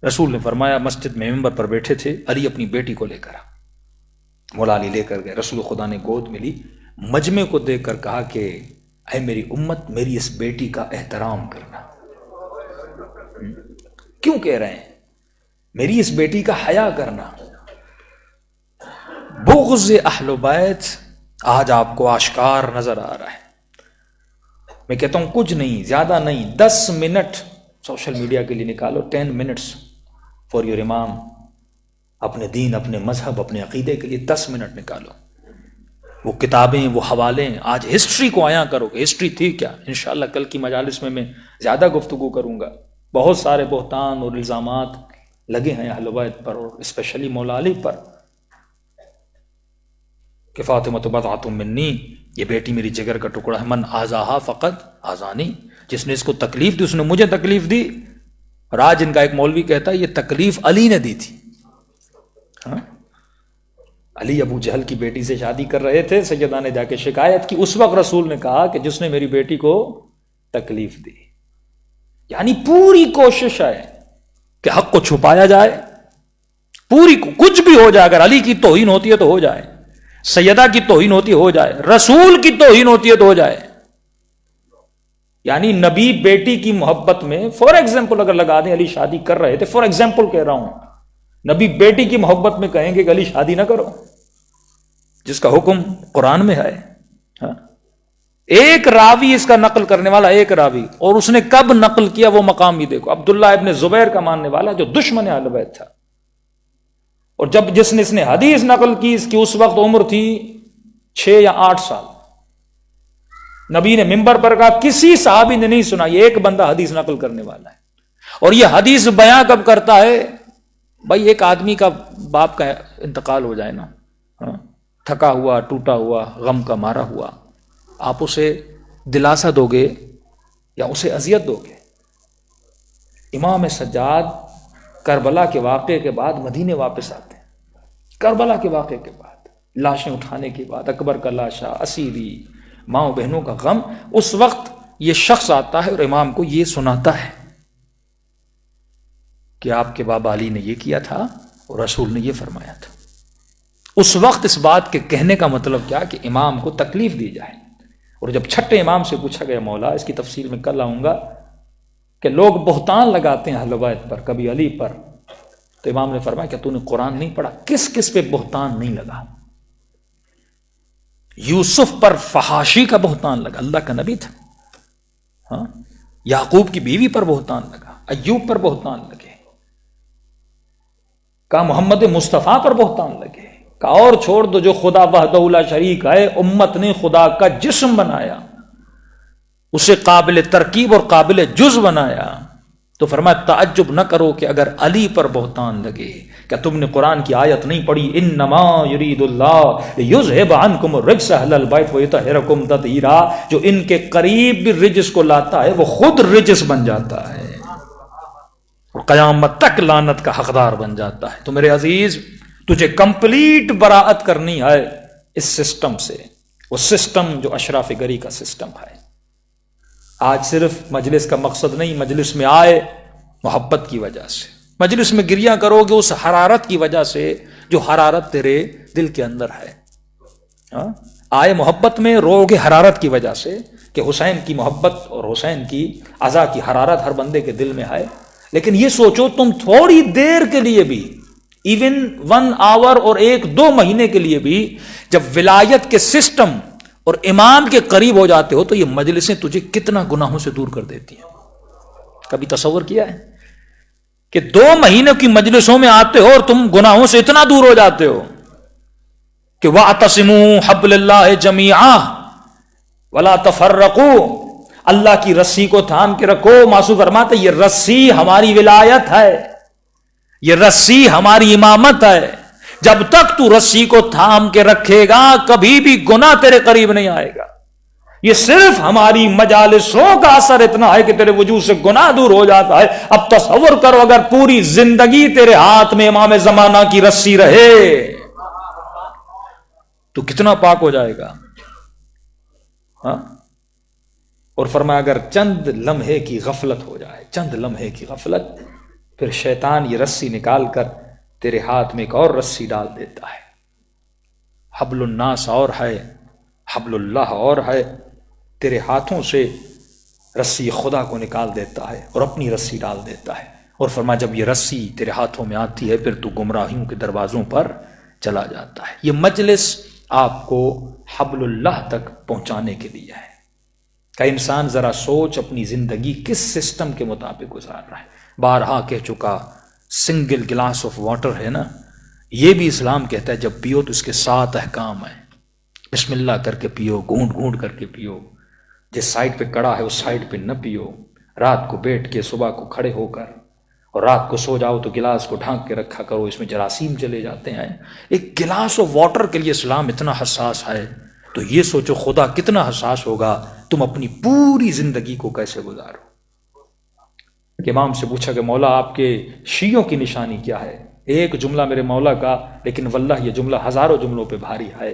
رسول نے فرمایا مسجد میں ممبر پر بیٹھے تھے، علی اپنی بیٹی کو لے کر مولا علی لے کر گئے. رسول خدا نے گود میں لی، مجمع کو دیکھ کر کہا کہ اے میری امت، میری اس بیٹی کا احترام کرنا. کیوں کہہ رہے ہیں؟ میری اس بیٹی کا حیا کرنا. بغض اہل بیت آج آپ کو آشکار نظر آ رہا ہے. میں کہتا ہوں کچھ نہیں، زیادہ نہیں، 10 منٹ سوشل میڈیا کے لیے نکالو، 10 منٹس فار یور امام. اپنے دین، اپنے مذہب، اپنے عقیدے کے لیے 10 منٹ نکالو. وہ کتابیں، وہ حوالے، آج ہسٹری کو عیاں کرو کہ ہسٹری تھی کیا. انشاءاللہ کل کی مجالس میں زیادہ گفتگو کروں گا. بہت سارے بہتان اور الزامات لگے ہیں اہل بیت پر، اور اسپیشلی مولا علی پر، کہ فاطمہ بضعۃ منی، یہ بیٹی میری جگر کا ٹکڑا ہے. من آزاہا فقط آزانی، جس نے اس کو تکلیف دی اس نے مجھے تکلیف دی. اور آج ان کا ایک مولوی کہتا ہے یہ تکلیف علی نے دی تھی. علی ابو جہل کی بیٹی سے شادی کر رہے تھے، سیدہ نے جا کے شکایت کی. اس وقت رسول نے کہا کہ جس نے میری بیٹی کو تکلیف دی. یعنی پوری کوشش ہے کہ حق کو چھپایا جائے، پوری کچھ بھی ہو جائے. اگر علی کی توہین ہوتی ہے تو ہو جائے، سیدہ کی توہین ہوتی ہے ہو جائے، رسول کی توہین ہوتی ہے تو ہو جائے. یعنی نبی بیٹی کی محبت میں فار ایگزامپل اگر لگا دیں علی شادی کر رہے تھے، فار ایگزامپل کہہ رہا ہوں، نبی بیٹی کی محبت میں کہیں گے کہ علی شادی نہ کرو، جس کا حکم قرآن میں ہے. ایک راوی اس کا نقل کرنے والا، ایک راوی، اور اس نے کب نقل کیا وہ مقام بھی دیکھو. عبداللہ ابن زبیر کا ماننے والا جو دشمن اہل بیت تھا، اور جب جس نے اس نے حدیث نقل کی اس کی اس وقت عمر تھی 6 یا 8 سال. نبی نے منبر پر کہا کسی صحابی نے نہیں سنا، یہ ایک بندہ حدیث نقل کرنے والا ہے. اور یہ حدیث بیان کب کرتا ہے؟ بھائی ایک آدمی کا باپ کا انتقال ہو جائے نا، تھکا ہوا، ٹوٹا ہوا، غم کا مارا ہوا، آپ اسے دلاسا دو گے یا اسے اذیت دو گے؟ امام سجاد کربلا کے واقعے کے بعد مدینے واپس آتے ہیں. کربلا کے واقعے کے بعد لاشیں اٹھانے کے بعد، اکبر کا لاشا، اسیری، ماں بہنوں کا غم، اس وقت یہ شخص آتا ہے اور امام کو یہ سناتا ہے کہ آپ کے بابا علی نے یہ کیا تھا اور رسول نے یہ فرمایا تھا. اس وقت اس بات کے کہنے کا مطلب کیا کہ امام کو تکلیف دی جائے. اور جب چھٹے امام سے پوچھا گیا، مولا اس کی تفصیل میں کل آؤں گا، کہ لوگ بہتان لگاتے ہیں اہل بیت پر، کبھی علی پر، تو امام نے فرمایا کہ تو نے قرآن نہیں پڑھا؟ کس کس پہ بہتان نہیں لگا؟ یوسف پر فحاشی کا بہتان لگا، اللہ کا نبی تھا. یعقوب کی بیوی پر بہتان لگا، ایوب پر بہتان لگے، کہا محمد مصطفیٰ پر بہتان لگے، کہا اور چھوڑ دو جو خدا وحدہ لا شریک ہے، امت نے خدا کا جسم بنایا، اسے قابل ترکیب اور قابل جز بنایا. تو فرمایا تعجب نہ کرو کہ اگر علی پر بہتان لگے. کیا تم نے قرآن کی آیت نہیں پڑھی؟ انما یرید اللہ لیذھب عنکم الرجس اہل البیت ویطہرکم تطہیرا. جو ان کے قریب بھی رجس کو لاتا ہے وہ خود رجس بن جاتا ہے اور قیامت تک لعنت کا حقدار بن جاتا ہے. تو میرے عزیز، تجھے کمپلیٹ براءت کرنی ہے اس سسٹم سے، وہ سسٹم جو اشراف گری کا سسٹم ہے. آج صرف مجلس کا مقصد نہیں، مجلس میں آئے محبت کی وجہ سے، مجلس میں گریہ کرو گے اس حرارت کی وجہ سے جو حرارت تیرے دل کے اندر ہے. آئے محبت میں، رو گے حرارت کی وجہ سے کہ حسین کی محبت اور حسین کی عزا کی حرارت ہر بندے کے دل میں ہے. لیکن یہ سوچو تم تھوڑی دیر کے لیے بھی، ایون 1 آور اور 1-2 مہینے کے لیے بھی جب ولایت کے سسٹم اور امام کے قریب ہو جاتے ہو تو یہ مجلسیں تجھے کتنا گناہوں سے دور کر دیتی ہیں. کبھی تصور کیا ہے کہ 2 مہینے کی مجلسوں میں آتے ہو اور تم گناہوں سے اتنا دور ہو جاتے ہو کہ وَاعْتَصِمُوا حَبْلَ اللَّهِ جَمِيعًا وَلَا تَفَرَّقُوا. اللہ کی رسی کو تھام کے رکھو. معصوم فرماتے یہ رسی ہماری ولایت ہے، یہ رسی ہماری امامت ہے. جب تک تو رسی کو تھام کے رکھے گا کبھی بھی گناہ تیرے قریب نہیں آئے گا. یہ صرف ہماری مجالسوں کا اثر اتنا ہے کہ تیرے وجود سے گناہ دور ہو جاتا ہے. اب تصور کرو اگر پوری زندگی تیرے ہاتھ میں امام زمانہ کی رسی رہے تو کتنا پاک ہو جائے گا. ہاں. اور فرمایا اگر چند لمحے کی غفلت ہو جائے, چند لمحے کی غفلت, پھر شیطان یہ رسی نکال کر تیرے ہاتھ میں ایک اور رسی ڈال دیتا ہے. حبل الناس اور ہے, حبل اللہ اور ہے. تیرے ہاتھوں سے رسی خدا کو نکال دیتا ہے اور اپنی رسی ڈال دیتا ہے. اور فرمایا جب یہ رسی تیرے ہاتھوں میں آتی ہے پھر تو گمراہیوں کے دروازوں پر چلا جاتا ہے. یہ مجلس آپ کو حبل اللہ تک پہنچانے کے لیے ہے. کہ انسان ذرا سوچ اپنی زندگی کس سسٹم کے مطابق گزار رہا ہے. بارہا کہہ چکا سنگل گلاس آف واٹر ہے نا, یہ بھی اسلام کہتا ہے جب پیو تو اس کے 7 احکام ہیں. بسم اللہ کر کے پیو, گھونٹ گھونٹ کر کے پیو, جس سائڈ پہ کڑا ہے اس سائڈ پہ نہ پیو, رات کو بیٹھ کے صبح کو کھڑے ہو کر, اور رات کو سو جاؤ تو گلاس کو ڈھانک کے رکھا کرو, اس میں جراثیم چلے جاتے ہیں. ایک گلاس آف واٹر کے لیے اسلام اتنا حساس ہے تو یہ سوچو خدا کتنا حساس ہوگا تم اپنی پوری زندگی کو کیسے گزارو. کہ امام سے پوچھا کہ مولا آپ کے شیعوں کی نشانی کیا ہے؟ ایک جملہ میرے مولا کا, لیکن واللہ یہ جملہ ہزاروں جملوں پہ بھاری ہے.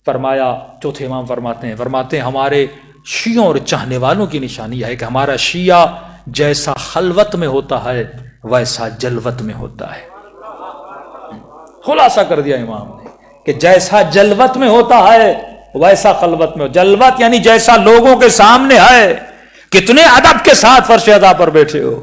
فرمایا, چوتھے امام فرماتے ہیں ہمارے شیعوں اور چاہنے والوں کی نشانی ہے کہ ہمارا شیعہ جیسا خلوت میں ہوتا ہے ویسا جلوت میں ہوتا ہے. خلاصہ کر دیا امام نے کہ جیسا جلوت میں ہوتا ہے ویسا خلوت میں. جلوت یعنی جیسا لوگوں کے سامنے ہے, کتنے ادب کے ساتھ فرش ادا پر بیٹھے ہو.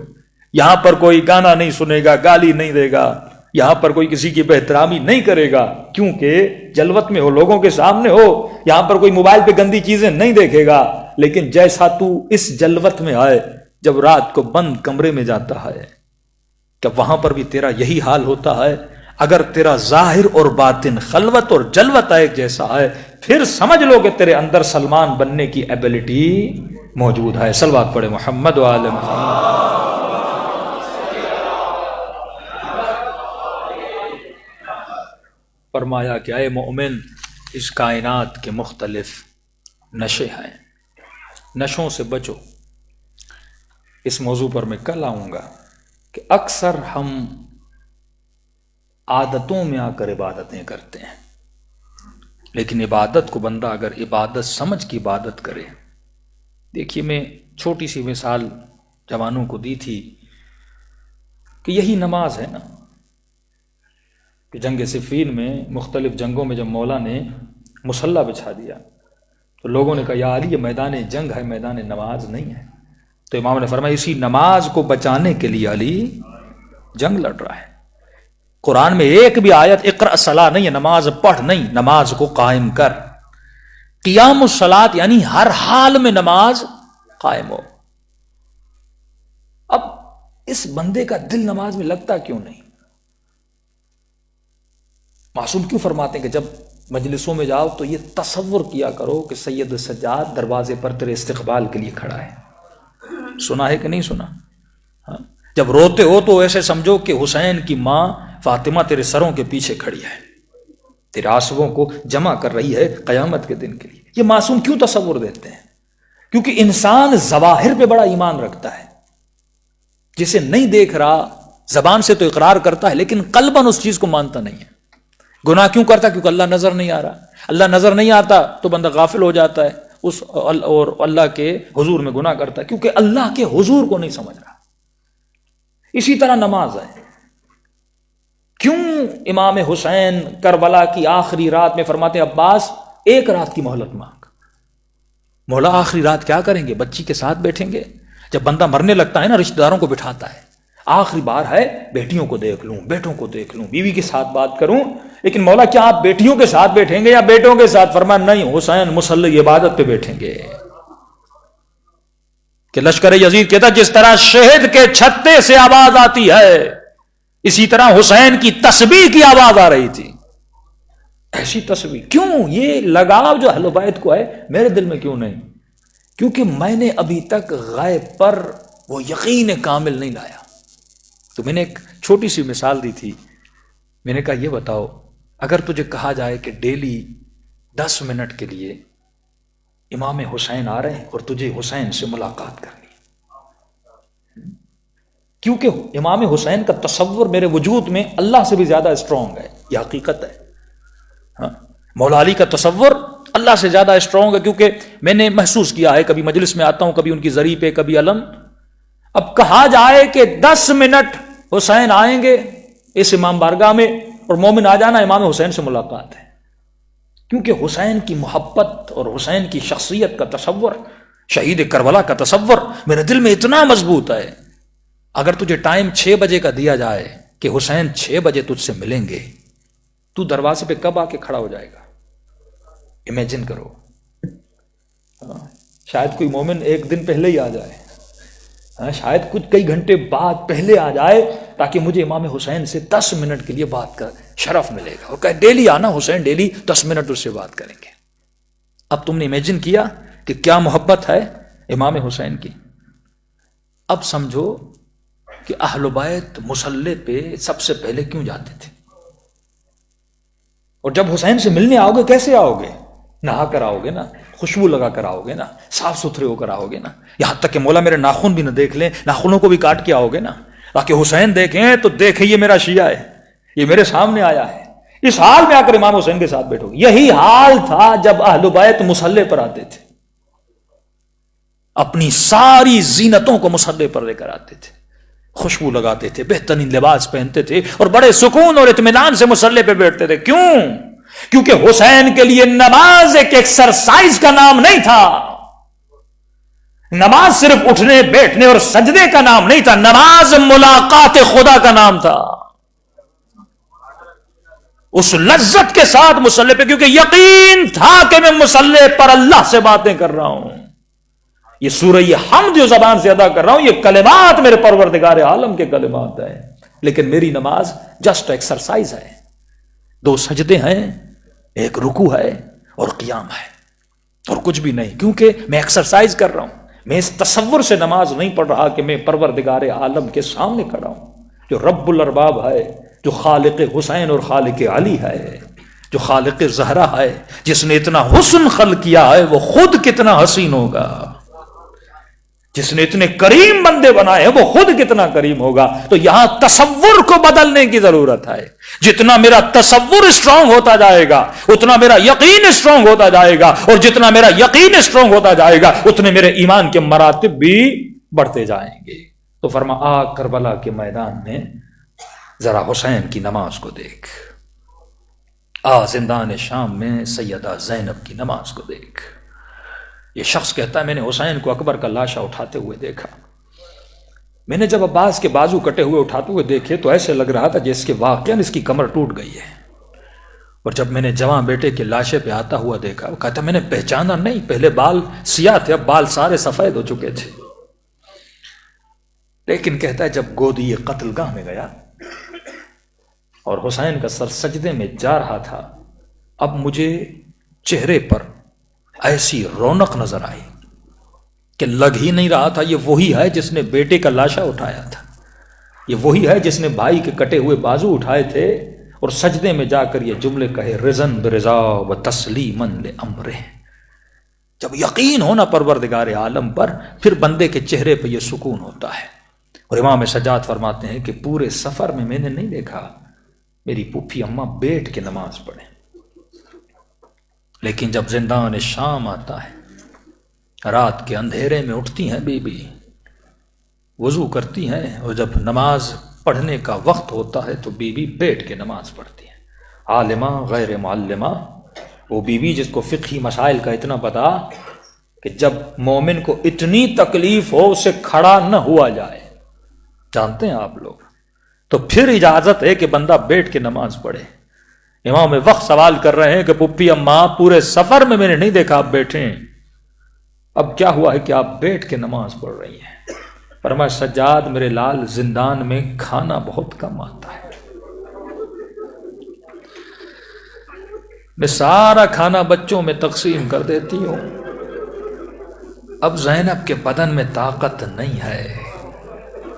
یہاں پر کوئی گانا نہیں سنے گا, گالی نہیں دے گا, یہاں پر کوئی کسی کی بہترامی نہیں کرے گا کیونکہ جلوت میں ہو, لوگوں کے سامنے ہو. یہاں پر کوئی موبائل پہ گندی چیزیں نہیں دیکھے گا. لیکن جیسا تو اس جلوت میں آئے جب رات کو بند کمرے میں جاتا ہے, کہ وہاں پر بھی تیرا یہی حال ہوتا ہے. اگر تیرا ظاہر اور باطن خلوت اور جلوت ایک جیسا ہے پھر سمجھ لو کہ تیرے اندر سلمان بننے کی ایبلٹی موجود ہے. صلوات پڑھے محمد و آل محمد. فرمایا کہ اے مومن, اس کائنات کے مختلف نشے ہیں, نشوں سے بچو. اس موضوع پر میں کل آؤں گا کہ اکثر ہم عادتوں میں آ کر عبادتیں کرتے ہیں, لیکن عبادت کو بندہ اگر عبادت سمجھ کی عبادت کرے. دیکھیے میں چھوٹی سی مثال جوانوں کو دی تھی کہ یہی نماز ہے نا, کہ جنگ صفین میں مختلف جنگوں میں جب مولا نے مصلی بچھا دیا تو لوگوں نے کہا یا علی یہ میدان جنگ ہے, میدان نماز نہیں ہے. تو امام نے فرمایا اسی نماز کو بچانے کے لیے علی جنگ لڑ رہا ہے. قرآن میں ایک بھی آیت اقرأ الصلاۃ نہیں ہے, نماز پڑھ نہیں, نماز کو قائم کر. قیام الصلاۃ یعنی ہر حال میں نماز قائم ہو. اب اس بندے کا دل نماز میں لگتا کیوں نہیں؟ معصوم کیوں فرماتے ہیں کہ جب مجلسوں میں جاؤ تو یہ تصور کیا کرو کہ سید سجاد دروازے پر تیرے استقبال کے لیے کھڑا ہے. سنا ہے کہ نہیں سنا؟ ہاں؟ جب روتے ہو تو ایسے سمجھو کہ حسین کی ماں فاطمہ تیرے سروں کے پیچھے کھڑی ہے, تیرے آنسوؤں کو جمع کر رہی ہے قیامت کے دن کے لیے. یہ معصوم کیوں تصور دیتے ہیں؟ کیونکہ انسان ظواہر پہ بڑا ایمان رکھتا ہے, جسے نہیں دیکھ رہا زبان سے تو اقرار کرتا ہے لیکن قلباً اس چیز کو مانتا نہیں ہے. گناہ کیوں کرتا؟ کیونکہ اللہ نظر نہیں آ رہا. اللہ نظر نہیں آتا تو بندہ غافل ہو جاتا ہے اس اور اللہ کے حضور میں گناہ کرتا ہے کیونکہ اللہ کے حضور کو نہیں سمجھ رہا. اسی طرح نماز ہے. کیوں امام حسین کربلا کی آخری رات میں فرماتے ہیں عباس ایک رات کی مہلت مانگ. مولا آخری رات کیا کریں گے؟ بچی کے ساتھ بیٹھیں گے. جب بندہ مرنے لگتا ہے نا رشتہ داروں کو بٹھاتا ہے, آخری بار ہے بیٹیوں کو دیکھ لوں, بیٹوں کو دیکھ لوں, بیوی کے ساتھ بات کروں. لیکن مولا کیا آپ بیٹیوں کے ساتھ بیٹھیں گے یا بیٹوں کے ساتھ؟ فرمایا نہیں, حسین مصلی عبادت پہ بیٹھیں گے. کہ لشکر یزید کہتا جس طرح شہد کے چھتے سے آواز آتی ہے اسی طرح حسین کی تسبیح کی آواز آ رہی تھی. ایسی تسبیح کیوں؟ یہ لگاؤ جو اہل بیت کو ہے میرے دل میں کیوں نہیں؟ کیونکہ میں نے ابھی تک غیب پر وہ یقین کامل نہیں لایا. تو میں نے ایک چھوٹی سی مثال دی تھی، میں نے کہا یہ بتاؤ اگر تجھے کہا جائے کہ ڈیلی 10 منٹ کے لیے امام حسین آ رہے ہیں اور تجھے حسین سے ملاقات کرنی ہے، کیونکہ امام حسین کا تصور میرے وجود میں اللہ سے بھی زیادہ اسٹرانگ ہے، یہ حقیقت ہے. ہاں، مولا علی کا تصور اللہ سے زیادہ اسٹرانگ ہے، کیونکہ میں نے محسوس کیا ہے، کبھی مجلس میں آتا ہوں، کبھی ان کی زری پہ، کبھی علم. اب کہا جائے کہ 10 منٹ حسین آئیں گے اس امام بارگاہ میں اور مومن آ جانا، امام حسین سے ملاقات ہے، کیونکہ حسین کی محبت اور حسین کی شخصیت کا تصور، شہید کربلا کا تصور میرے دل میں اتنا مضبوط ہے. اگر تجھے ٹائم 6 بجے کا دیا جائے کہ حسین 6 بجے تجھ سے ملیں گے، تو دروازے پہ کب آ کے کھڑا ہو جائے گا؟ امیجن کرو. شاید کوئی مومن ایک دن پہلے ہی آ جائے، شاید کچھ کئی گھنٹے بعد پہلے آ جائے، تاکہ مجھے امام حسین سے 10 منٹ کے لیے بات کر شرف ملے گا، اور کہے ڈیلی آنا حسین، ڈیلی 10 منٹ اس سے بات کریں گے. اب تم نے امیجن کیا کہ کیا محبت ہے امام حسین کی. اب سمجھو کہ اہل بیت مصلی پہ سب سے پہلے کیوں جاتے تھے، اور جب حسین سے ملنے آؤ گے کیسے آؤ گے؟ نہا کر آؤ گے نا، خوشبو لگا کر آؤ گے نا، صاف ستھرے ہو کر آؤ گے نا، یہاں تک کہ مولا میرے ناخن بھی نہ دیکھ لیں، ناخنوں کو بھی کاٹ کے آؤ گے نا، تاکہ حسین دیکھیں تو دیکھیں یہ میرا شیعہ ہے، یہ میرے سامنے آیا ہے. اس حال میں آ کر امام حسین کے ساتھ بیٹھو گے. یہی حال تھا جب اہل بیت مصلی پر آتے تھے، اپنی ساری زینتوں کو مصلی پر لے کر آتے تھے، خوشبو لگاتے تھے، بہترین لباس پہنتے تھے، اور بڑے سکون اور اطمینان سے مصلی پہ بیٹھتے تھے. کیوں؟ کیونکہ حسین کے لیے نماز ایک ایکسرسائز کا نام نہیں تھا، نماز صرف اٹھنے بیٹھنے اور سجدے کا نام نہیں تھا، نماز ملاقات خدا کا نام تھا. اس لذت کے ساتھ مصلی پہ، کیونکہ یقین تھا کہ میں مصلی پر اللہ سے باتیں کر رہا ہوں، یہ سورہ حمد جو زبان سے ادا کر رہا ہوں، یہ کلمات میرے پروردگار عالم کے کلمات ہیں، لیکن میری نماز جسٹ ایکسرسائز ہے. 2 سجدے ہیں، ایک رکوع ہے اور قیام ہے، اور کچھ بھی نہیں، کیونکہ میں ایکسرسائز کر رہا ہوں. میں اس تصور سے نماز نہیں پڑھ رہا کہ میں پروردگار عالم کے سامنے کھڑا ہوں، جو رب الارباب ہے، جو خالق حسین اور خالق علی ہے، جو خالق زہرا ہے، جس نے اتنا حسن خلق کیا ہے وہ خود کتنا حسین ہوگا، جس نے اتنے کریم بندے بنائے ہیں وہ خود کتنا کریم ہوگا. تو یہاں تصور کو بدلنے کی ضرورت ہے. جتنا میرا تصور اسٹرانگ ہوتا جائے گا اتنا میرا یقین اسٹرانگ ہوتا جائے گا، اور جتنا میرا یقین اسٹرانگ ہوتا جائے گا اتنے میرے ایمان کے مراتب بھی بڑھتے جائیں گے. تو فرما آ کربلا کے میدان میں ذرا حسین کی نماز کو دیکھ، آ زندان شام میں سیدہ زینب کی نماز کو دیکھ. یہ شخص کہتا ہے میں نے حسین کو اکبر کا لاشا اٹھاتے ہوئے دیکھا. میں نے جب عباس کے بازو کٹے ہوئے اٹھاتے ہوئے دیکھے تو ایسے لگ رہا تھا جس کے واقعاً اس کی کمر ٹوٹ گئی ہے. اور جب میں نے جوان بیٹے کے لاشے پہ آتا ہوا دیکھا، وہ کہتا میں نے پہچانا نہیں، پہلے بال سیاہ تھے اب بال سارے سفید ہو چکے تھے. لیکن کہتا ہے جب گودی قتل گاہ میں گیا اور حسین کا سر سجدے میں جا رہا تھا، اب مجھے چہرے پر ایسی رونق نظر آئی کہ لگ ہی نہیں رہا تھا یہ وہی ہے جس نے بیٹے کا لاشا اٹھایا تھا، یہ وہی ہے جس نے بھائی کے کٹے ہوئے بازو اٹھائے تھے اور سجدے میں جا کر یہ جملے کہے رضن برضا و تسلیما لامرہ. جب یقین ہونا پروردگار عالم پر، پھر بندے کے چہرے پہ یہ سکون ہوتا ہے. اور امام سجاد فرماتے ہیں کہ پورے سفر میں نے نہیں دیکھا میری پھوپھی اماں بیٹھ کے نماز پڑھے، لیکن جب زندان شام آتا ہے، رات کے اندھیرے میں اٹھتی ہیں بی بی، وضو کرتی ہیں، اور جب نماز پڑھنے کا وقت ہوتا ہے تو بی بی بیٹھ کے نماز پڑھتی ہیں. عالمہ غیر معلمہ، وہ بی بی جس کو فقہی مسائل کا اتنا پتا کہ جب مومن کو اتنی تکلیف ہو اسے کھڑا نہ ہوا جائے، جانتے ہیں آپ لوگ، تو پھر اجازت ہے کہ بندہ بیٹھ کے نماز پڑھے. امام وقت سوال کر رہے ہیں کہ پپی اماں پورے سفر میں نے نہیں دیکھا آپ بیٹھے، اب کیا ہوا ہے کہ آپ بیٹھ کے نماز پڑھ رہی ہیں؟ فرمایا سجاد میرے لال، زندان میں کھانا بہت کم آتا ہے، میں سارا کھانا بچوں میں تقسیم کر دیتی ہوں، اب زینب کے بدن میں طاقت نہیں ہے،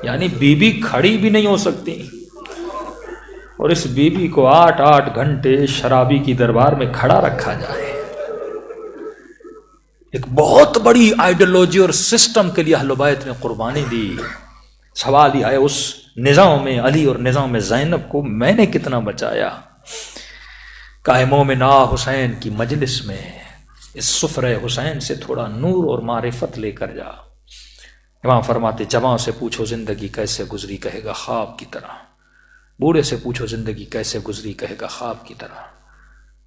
یعنی بیوی کھڑی بھی نہیں ہو سکتی، اور اس بیوی کو 8 گھنٹے شرابی کی دربار میں کھڑا رکھا جائے۔ ایک بہت بڑی آئیڈیالوجی اور سسٹم کے لیے اہل بیت نے قربانی دی۔ سوال یہ ہے اس نظام میں علی اور نظام میں زینب کو میں نے کتنا بچایا؟ کہ مومن حسین کی مجلس میں اس سفرہ حسین سے تھوڑا نور اور معرفت لے کر جا۔ امام فرماتے جوان سے پوچھو زندگی کیسے گزری، کہے گا خواب کی طرح۔ بوڑھے سے پوچھو زندگی کیسے گزری، کہے گا خواب کی طرح۔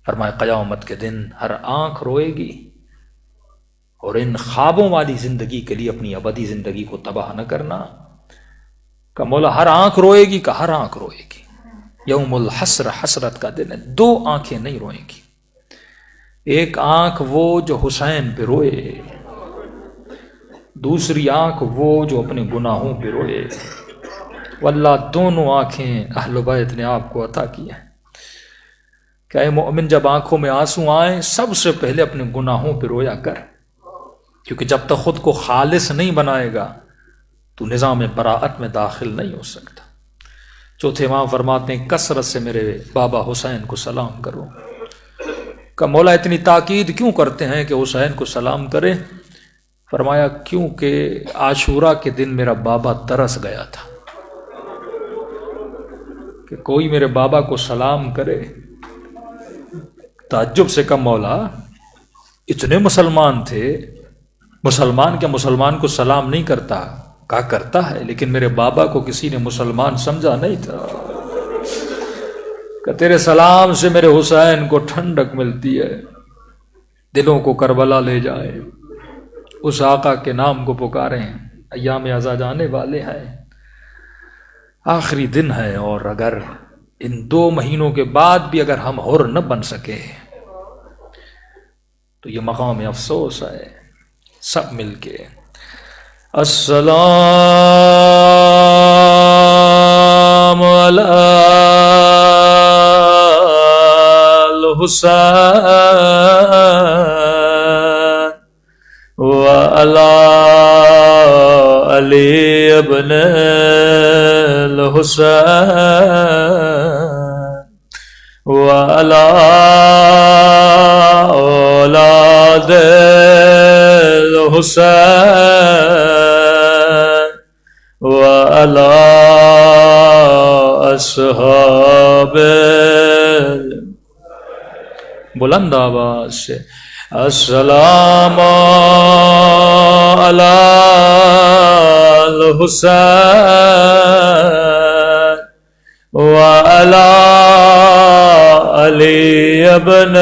فرمائے قیامت کے دن ہر آنکھ روئے گی، اور ان خوابوں والی زندگی کے لیے اپنی ابدی زندگی کو تباہ نہ کرنا۔ کہ مولا ہر آنکھ روئے گی، کہ ہر آنکھ روئے گی۔ یوم الحسر، حسرت کا دن ہے، 2 آنکھیں نہیں روئیں گی۔ ایک آنکھ وہ جو حسین پہ روئے، دوسری آنکھ وہ جو اپنے گناہوں پہ روئے۔ واللہ دونوں آنکھیں اہل بیت نے آپ کو عطا کی ہیں کہ اے مومن جب آنکھوں میں آنسو آئیں سب سے پہلے اپنے گناہوں پہ رویا کر، کیونکہ جب تک خود کو خالص نہیں بنائے گا تو نظام براءت میں داخل نہیں ہو سکتا۔ چوتھے امام فرماتے ہیں کثرت سے میرے بابا حسین کو سلام کرو۔ کہ مولا اتنی تاکید کیوں کرتے ہیں کہ حسین کو سلام کرے؟ فرمایا کیونکہ عاشورہ کے دن میرا بابا ترس گیا تھا کہ کوئی میرے بابا کو سلام کرے۔ تعجب سے کہا مولا اتنے مسلمان تھے، مسلمان کیا مسلمان کو سلام نہیں کرتا؟ کہا کرتا ہے، لیکن میرے بابا کو کسی نے مسلمان سمجھا نہیں تھا۔ کہ تیرے سلام سے میرے حسین کو ٹھنڈک ملتی ہے، دلوں کو کربلا لے جائے، اس آقا کے نام کو پکاریں۔ ایام عزا جانے والے ہیں، آخری دن ہے، اور اگر ان 2 مہینوں کے بعد بھی اگر ہم حر نہ بن سکے تو یہ مقام افسوس ہے۔ سب مل کے السلام علی الحسین وعلی علی ابن الحسین وعلی اولاد الحسین وعلی اصحاب، بلند آواز سے السلام علی الحسین وعلی علی ابن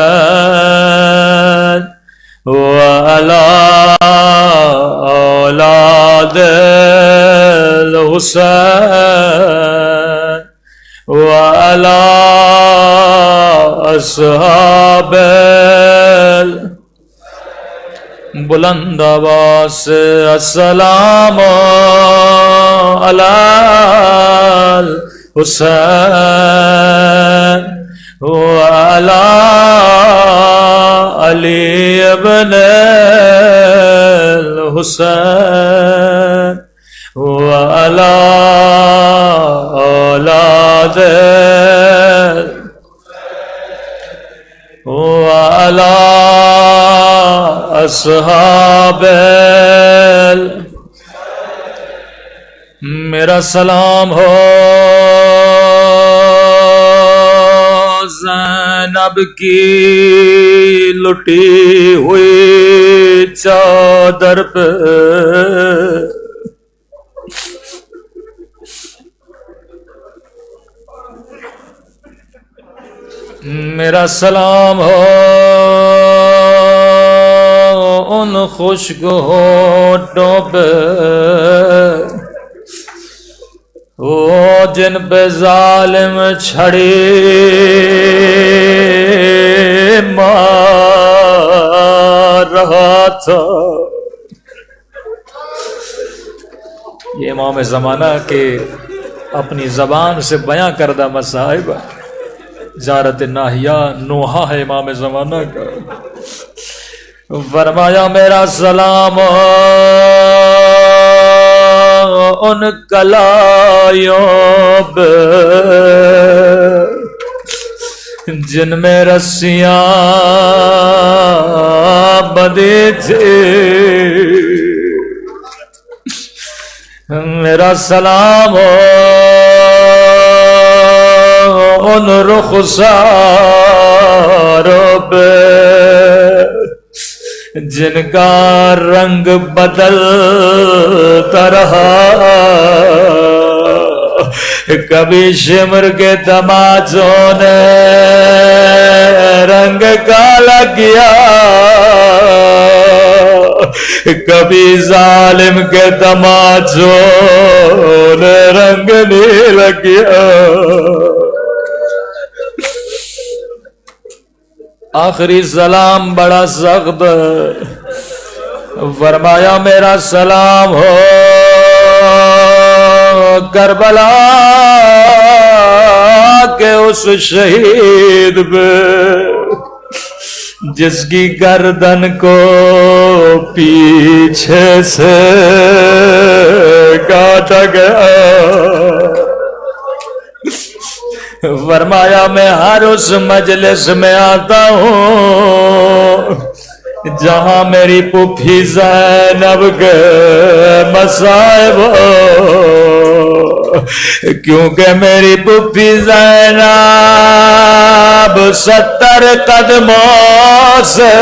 الحسین وعلی اولاد الحسین وعلی اصحاب، بلند آواز سے السلام علی الحسین وعلی علی ابن الحسین وعلی اولاد وعلی اصحاب، میرا سلام ہو زینب کی لٹی ہوئی چادر پہ، میرا سلام ہو ان خشک ہونٹوں پہ وہ جن پہ ظالم چھڑی مار رہا تھا۔ یہ امام زمانہ کے اپنی زبان سے بیاں کردہ مصائب، زیارت ناہیہ نوحہ ہے امام زمانہ کا۔ فرمایا میرا سلام ان کلائیوں پہ جن میں رسیاں بندھی تھی، میرا سلام ہو ان رخساروں پہ جن کا رنگ بدلتا رہا، کبھی شمر کے تماچوں نے رنگ کالا کیا، کبھی ظالم کے تماچوں نے رنگ نیلا کیا۔ آخری سلام بڑا سخت، فرمایا میرا سلام ہو کربلا کے اس شہید پہ جس کی گردن کو پیچھے سے کاٹا گیا۔ فرمایا میں ہر اس مجلس میں آتا ہوں جہاں میری پھوپھی زینب کے مصائب ہو، کیونکہ میری پھوپھی زینب 70 قدموں سے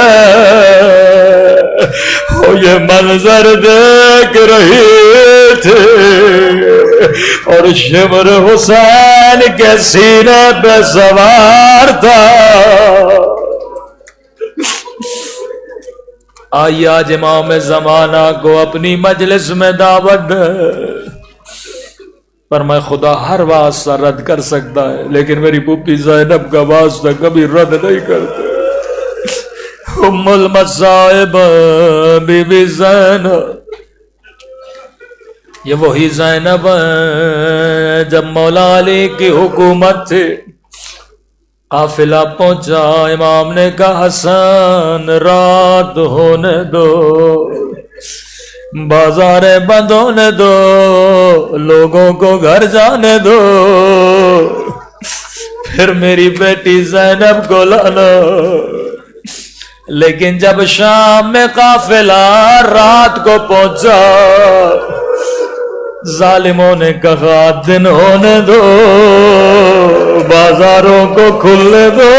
وہ یہ منظر دیکھ رہی تھی، اور شمر حسین کے سینے پہ سوار تھا۔ آئیے آج امام زمانہ کو اپنی مجلس میں دعوت دے، پر میں خدا ہر واسطہ رد کر سکتا ہے، لیکن میری پھوپھی زینب کا واسطہ کبھی رد نہیں کرتے۔ ام المصائب بی بی زینب، یہ وہی زینب جب مولا علی کی حکومت تھی، قافلہ پہنچا، امام نے کہا حسن رات ہونے دو، بازاریں بند ہونے دو، لوگوں کو گھر جانے دو، پھر میری بیٹی زینب کو لانا۔ لیکن جب شام میں قافلہ رات کو پہنچا، ظالموں نے کہا دن ہونے دو، بازاروں کو کھلنے دو،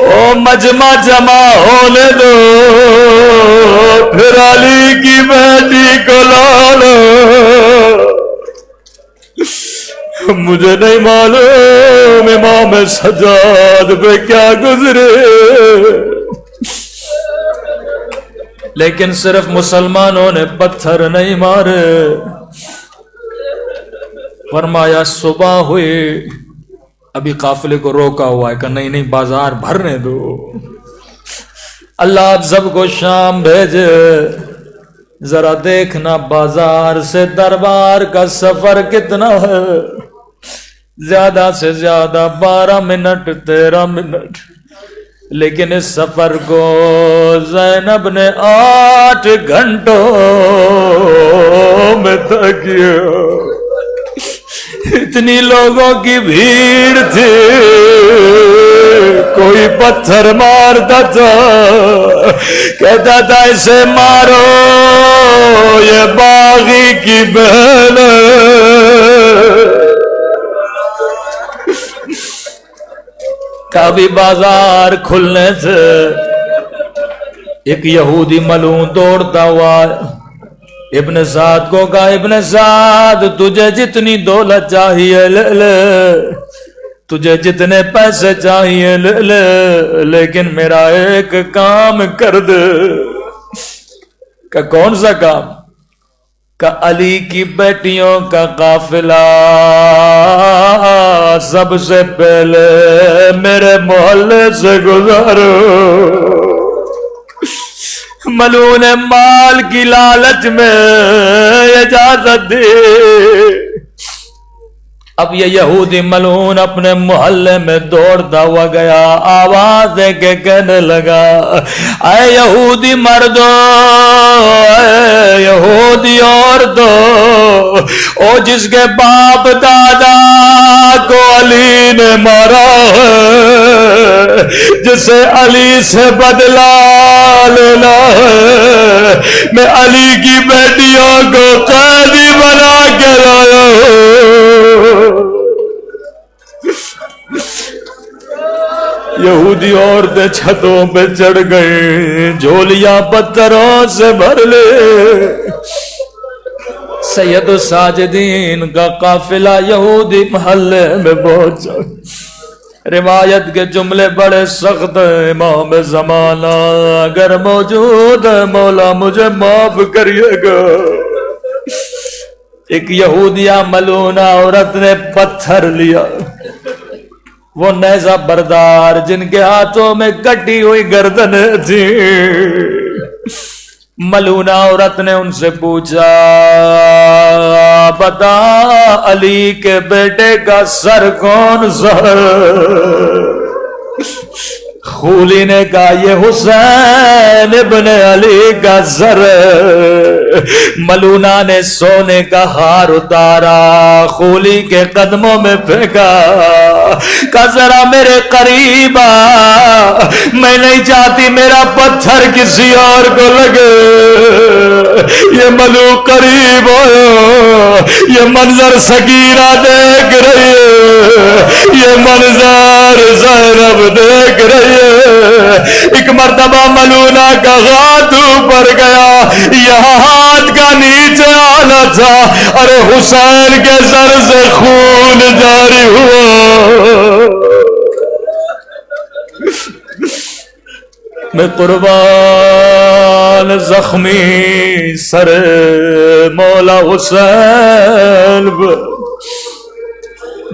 او مجمع جمع ہونے دو، پھر علی کی بیٹی کو لانا۔ مجھے نہیں معلوم امام سجاد پہ کیا گزرے، لیکن صرف مسلمانوں نے پتھر نہیں مارے۔ فرمایا صبح ہوئی، ابھی قافلے کو روکا ہوا ہے کہ نہیں بازار بھرنے دو، اللہ آپ سب کو شام بھیجے، ذرا دیکھنا بازار سے دربار کا سفر کتنا ہے، زیادہ سے زیادہ 12 منٹ 13 منٹ، لیکن اس سفر کو زینب نے 8 گھنٹوں میں طے کیا۔ اتنی لوگوں کی بھیڑ تھی، کوئی پتھر مارتا تھا، کہتا تھا اسے مارو یہ باغی کی بہن ہے۔ کبھی بازار کھلنے سے ایک یہودی ملعون دوڑتا ہوا ابن سعد کو کہا ابن سعد تجھے جتنی دولت چاہیے لے لے، تجھے جتنے پیسے چاہیے لے لے، لیکن میرا ایک کام کر دے۔ کہ کون سا کام؟ کہ علی کی بیٹیوں کا قافلہ سب سے پہلے میرے محلے سے گزارو۔ ملعون مال کی لالچ میں اجازت دی۔ اب یہ یہودی ملعون اپنے محلے میں دوڑتا ہوا گیا، آواز دے کے کہنے لگا اے یہودی مردوں، اے یہودی اور او جس کے باپ دادا کو علی نے مارا ہے، جسے علی سے بدلہ لینا ہے، میں علی کی بیٹیوں کو قیدی بنا کے لایا ہوں۔ یہودی عورتیں چھتوں پہ چڑھ گئے، جھولیاں پتھروں سے بھر لے۔ سید الساجدین کا قافلہ یہودی محلے میں پہنچا۔ روایت کے جملے بڑے سخت ہیں، امام زمانہ اگر موجود ہے مولا مجھے معاف کریے گا۔ ایک یہودیہ ملونہ عورت نے پتھر لیا، وہ نیزہ بردار جن کے ہاتھوں میں کٹی ہوئی گردنیں تھی، ملونہ عورت نے ان سے پوچھا بتا علی کے بیٹے کا سر کون سا؟ خولی نے کہا یہ حسین ابن علی کا سر۔ ملونہ نے سونے کا ہار اتارا، خولی کے قدموں میں پھینکا، کہا ذرا میرے قریب آ، میں نہیں چاہتی میرا پتھر کسی اور کو لگے۔ یہ ملو قریب ہو، یہ منظر سکینہ دیکھ رہی ہے، یہ منظر زینب دیکھ رہی ہے۔ ایک مرتبہ ملونہ کا ہاتھ اوپر گیا، یہاں ہاتھ کا نیچے آنا تھا، اور حسین کے سر سے خون جاری ہوا۔ میں قربان زخمی سر مولا حسین،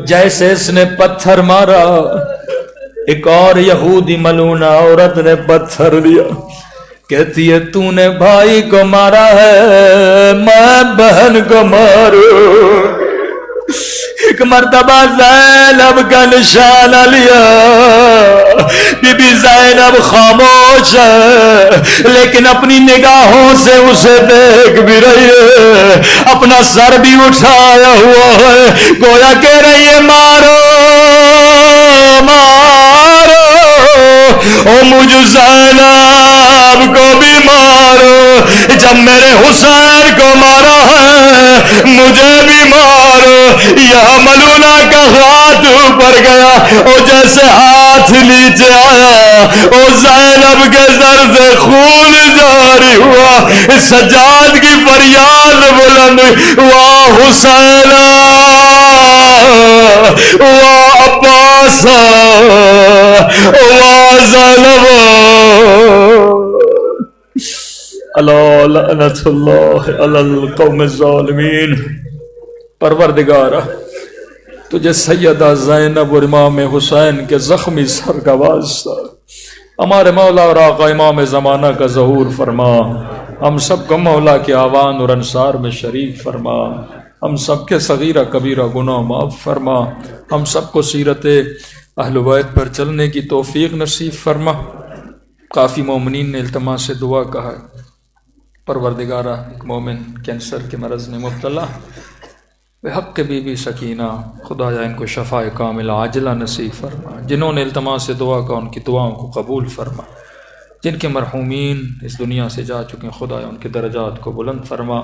جیسے اس نے پتھر مارا ایک اور یہودی ملونہ عورت نے پتھر لیا، کہتی ہے تو نے بھائی کو مارا ہے، میں بہن کو ماروں۔ ایک مرتبہ زینب کا نشانہ لیا، بی بی زینب خاموش ہے لیکن اپنی نگاہوں سے اسے دیکھ بھی رہی ہے، اپنا سر بھی اٹھایا ہوا ہے، گویا کہہ رہی ہے مارو مارو، او مجھ زینب کو بھی مارو، جب میرے حسین کو مارا ہے مجھے بھی مارو۔ یہاں ملونہ کا ہاتھ اوپر گیا، اور جیسے ہاتھ نیچے آیا او زینب کے سر سے خون جاری ہوا۔ سجاد کی فریاد بلند ہوئی، واہ حسین واہ عباس واہ زینب، الا لعنت اللہ علی القوم الظالمین۔ پروردگارا تجھے سیدہ زینب اور امام حسین کے زخمی سر کا واسطہ، ہمارے مولا اور آقا امام زمانہ کا ظہور فرما، ہم سب کو مولا کے آوان اور انصار میں شریک فرما، ہم سب کے صغیرہ کبیرہ گناہ معاف فرما، ہم سب کو سیرت اہل بیت پر چلنے کی توفیق نصیب فرما۔ کافی مومنین نے التماس سے دعا کہا، پروردگارہ ایک مومن کینسر کے مرض میں مبتلا، بحق بی بی سکینہ خدایا ان کو شفاء کاملہ عاجلہ نصیب فرما، جنہوں نے التماس سے دعا کا ان کی دعاؤں کو قبول فرما، جن کے مرحومین اس دنیا سے جا چکے ہیں خدایا ان کے درجات کو بلند فرما۔